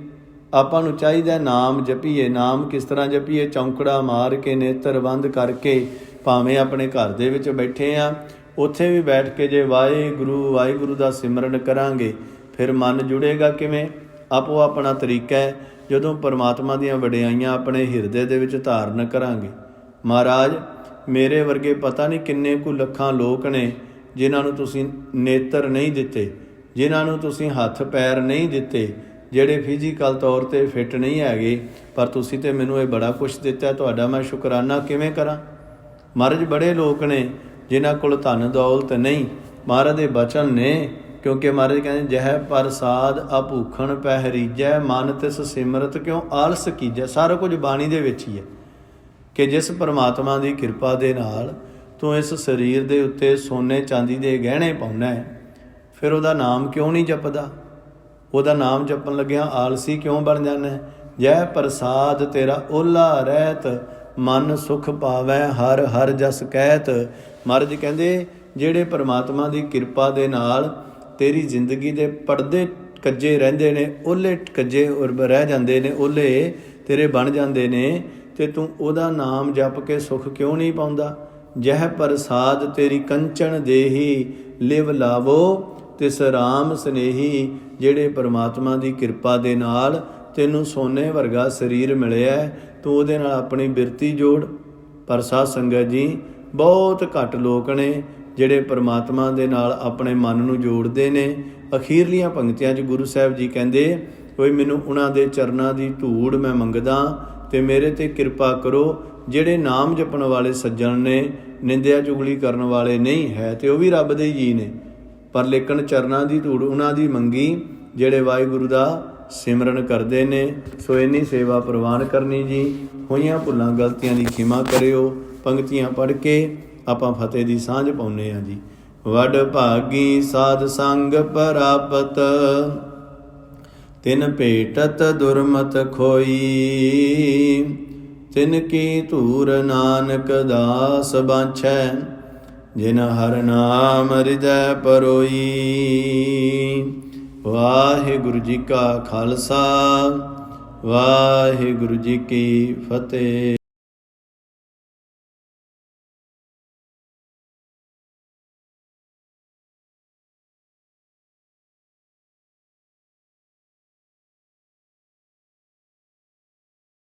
ਆਪਾਂ ਨੂੰ ਚਾਹੀਦਾ ਨਾਮ ਜਪੀਏ। ਨਾਮ ਕਿਸ ਤਰ੍ਹਾਂ ਜਪੀਏ? ਚੌਂਕੜਾ ਮਾਰ ਕੇ, ਨੇਤਰ ਬੰਦ ਕਰਕੇ, ਭਾਵੇਂ ਆਪਣੇ ਘਰ ਦੇ ਵਿੱਚ ਬੈਠੇ ਆ, ਉੱਥੇ ਵੀ ਬੈਠ ਕੇ ਜੇ ਵਾਹਿਗੁਰੂ ਵਾਹਿਗੁਰੂ ਦਾ ਸਿਮਰਨ ਕਰਾਂਗੇ, ਫਿਰ ਮਨ ਜੁੜੇਗਾ ਕਿਵੇਂ? ਆਪੋ ਆਪਣਾ ਤਰੀਕਾ ਹੈ। ਜਦੋਂ ਪਰਮਾਤਮਾ ਦੀਆਂ ਵਡਿਆਈਆਂ ਆਪਣੇ ਹਿਰਦੇ ਦੇ ਵਿੱਚ ਧਾਰਨ ਕਰਾਂਗੇ। ਮਹਾਰਾਜ ਮੇਰੇ ਵਰਗੇ ਪਤਾ ਨਹੀਂ ਕਿੰਨੇ ਕੁ ਲੱਖਾਂ ਲੋਕ ਨੇ ਜਿਨ੍ਹਾਂ ਨੂੰ ਤੁਸੀਂ ਨੇਤਰ ਨਹੀਂ ਦਿੱਤੇ, ਜਿਨ੍ਹਾਂ ਨੂੰ ਤੁਸੀਂ ਹੱਥ ਪੈਰ ਨਹੀਂ ਦਿੱਤੇ, ਜਿਹੜੇ ਫਿਜ਼ੀਕਲ ਤੌਰ 'ਤੇ ਫਿੱਟ ਨਹੀਂ ਹੈਗੇ, ਪਰ ਤੁਸੀਂ ਤੇ ਮੈਨੂੰ ਇਹ ਬੜਾ ਕੁਛ ਦਿੱਤਾ, ਤੁਹਾਡਾ ਮੈਂ ਸ਼ੁਕਰਾਨਾ ਕਿਵੇਂ ਕਰਾਂ? ਮਹਾਰਾਜ ਬੜੇ ਲੋਕ ਨੇ ਜਿਨ੍ਹਾਂ ਕੋਲ ਧਨ ਦੌਲਤ ਨਹੀਂ। ਮਹਾਰਾਜ ਦੇ ਬਚਨ ਨੇ, ਕਿਉਂਕਿ ਮਹਾਰਾਜ ਕਹਿੰਦੇ ਜਹ ਪ੍ਰਸਾਦ ਅਭੂਖਣ ਪਹਿਰੀਜੈ, ਮਨ ਤਿਸ ਸਿਮਰਤ ਕਿਉਂ ਆਲਸ ਕੀਜੈ। ਸਾਰਾ ਕੁਝ ਬਾਣੀ ਦੇ ਵਿੱਚ ਹੀ ਹੈ ਕਿ ਜਿਸ ਪਰਮਾਤਮਾ ਦੀ ਕਿਰਪਾ ਦੇ ਨਾਲ ਤੂੰ ਇਸ ਸਰੀਰ ਦੇ ਉੱਤੇ ਸੋਨੇ ਚਾਂਦੀ ਦੇ ਗਹਿਣੇ ਪਾਉਣਾ ਹੈ, ਫਿਰ ਉਹਦਾ ਨਾਮ ਕਿਉਂ ਨਹੀਂ ਜਪਦਾ? ਉਹਦਾ ਨਾਮ ਜਪਣ ਲੱਗਿਆ ਆਲਸੀ ਕਿਉਂ ਬਣ ਜਾਂਦਾ? ਜੈ ਪ੍ਰਸਾਦ ਤੇਰਾ ਓਲਾ ਰਹਿਤ, ਮਨ ਸੁਖ ਪਾਵੈ ਹਰ ਹਰ ਜਸ ਕਹਿਤ। ਮਹਾਰਾਜ ਕਹਿੰਦੇ ਜਿਹੜੇ ਪਰਮਾਤਮਾ ਦੀ ਕਿਰਪਾ ਦੇ ਨਾਲ ਤੇਰੀ ਜ਼ਿੰਦਗੀ ਦੇ ਪਰਦੇ ਕੱਜੇ ਰਹਿੰਦੇ ਨੇ, ਓਲੇ ਕੱਜੇ ਰਹਿ ਜਾਂਦੇ ਨੇ, ਓਲੇ ਤੇਰੇ ਬਣ ਜਾਂਦੇ ਨੇ, ਤੇ ਤੂੰ ਉਹਦਾ ਨਾਮ ਜਪ ਕੇ ਸੁਖ ਕਿਉਂ ਨਹੀਂ ਪਾਉਂਦਾ? ਜਹ ਪ੍ਰਸਾਦ ਤੇਰੀ ਕੰਚਨ ਦੇਹੀ, ਲਿਵ ਲਾਵੋ ਤਿਸ ਰਾਮ ਸਨੇਹੀ। ਜਿਹੜੇ ਪਰਮਾਤਮਾ ਦੀ ਕਿਰਪਾ ਦੇ ਨਾਲ ਤੈਨੂੰ ਸੋਨੇ ਵਰਗਾ ਸਰੀਰ ਮਿਲਿਆ, ਤੂੰ ਉਹਦੇ ਨਾਲ ਆਪਣੀ ਬਿਰਤੀ ਜੋੜ। ਪਰ ਸਾਧ ਸੰਗਤ ਜੀ, ਬਹੁਤ ਘੱਟ ਲੋਕ ਨੇ ਜਿਹੜੇ ਪਰਮਾਤਮਾ ਦੇ ਨਾਲ ਆਪਣੇ ਮਨ ਨੂੰ ਜੋੜਦੇ ਨੇ। ਅਖੀਰਲੀਆਂ ਪੰਕਤੀਆਂ 'ਚ ਗੁਰੂ ਸਾਹਿਬ ਜੀ ਕਹਿੰਦੇ, ਕੋਈ ਮੈਨੂੰ ਉਹਨਾਂ ਦੇ ਚਰਨਾਂ ਦੀ ਧੂੜ ਮੈਂ ਮੰਗਦਾ ਤੇ ਮੇਰੇ ਤੇ ਕਿਰਪਾ ਕਰੋ। ਜਿਹੜੇ ਨਾਮ ਜਪਣ ਵਾਲੇ ਸੱਜਣ ਨੇ, ਨਿੰਦਿਆ ਚੁਗਲੀ ਕਰਨ ਵਾਲੇ ਨਹੀਂ ਹੈ, ਤੇ ਉਹ ਵੀ ਰੱਬ ਦੇ ਜੀ ਨੇ, ਪਰ ਲੇਕਿਨ ਚਰਨਾਂ ਦੀ ਧੂੜ ਉਹਨਾਂ ਦੀ ਮੰਗੀ ਜਿਹੜੇ ਵਾਹਿਗੁਰੂ ਦਾ ਸਿਮਰਨ ਕਰਦੇ ਨੇ। ਸੋ ਇੰਨੀ ਸੇਵਾ ਪ੍ਰਵਾਨ ਕਰਨੀ ਜੀ। ਹੋਈਆਂ ਭੁੱਲਾਂ ਗਲਤੀਆਂ ਦੀ ਖਿਮਾ ਕਰਿਓ। ਪੰਕਤੀਆਂ ਪੜ੍ਹ ਕੇ ਆਪਾਂ ਫਤਿਹ ਦੀ ਸਾਂਝ ਪਾਉਂਦੇ ਹਾਂ ਜੀ। ਵਡ ਭਾਗੀ ਸਾਧ ਸੰਗ ਪ੍ਰਾਪਤ, ਤਿਨ ਭੇਟਤ ਦੁਰਮਤ ਖੋਈ, ਤਿਨ ਕੀ ਧੂਰ ਨਾਨਕ ਦਾਸ ਬਾਛੈ, ਜਿਨ ਹਰ ਨਾਮ ਹਿਰਦੈ ਪਰੋਈ। ਵਾਹਿਗੁਰੂ ਜੀ ਕਾ ਖਾਲਸਾ, ਵਾਹਿਗੁਰੂ ਜੀ ਕੀ ਫਤਿਹ।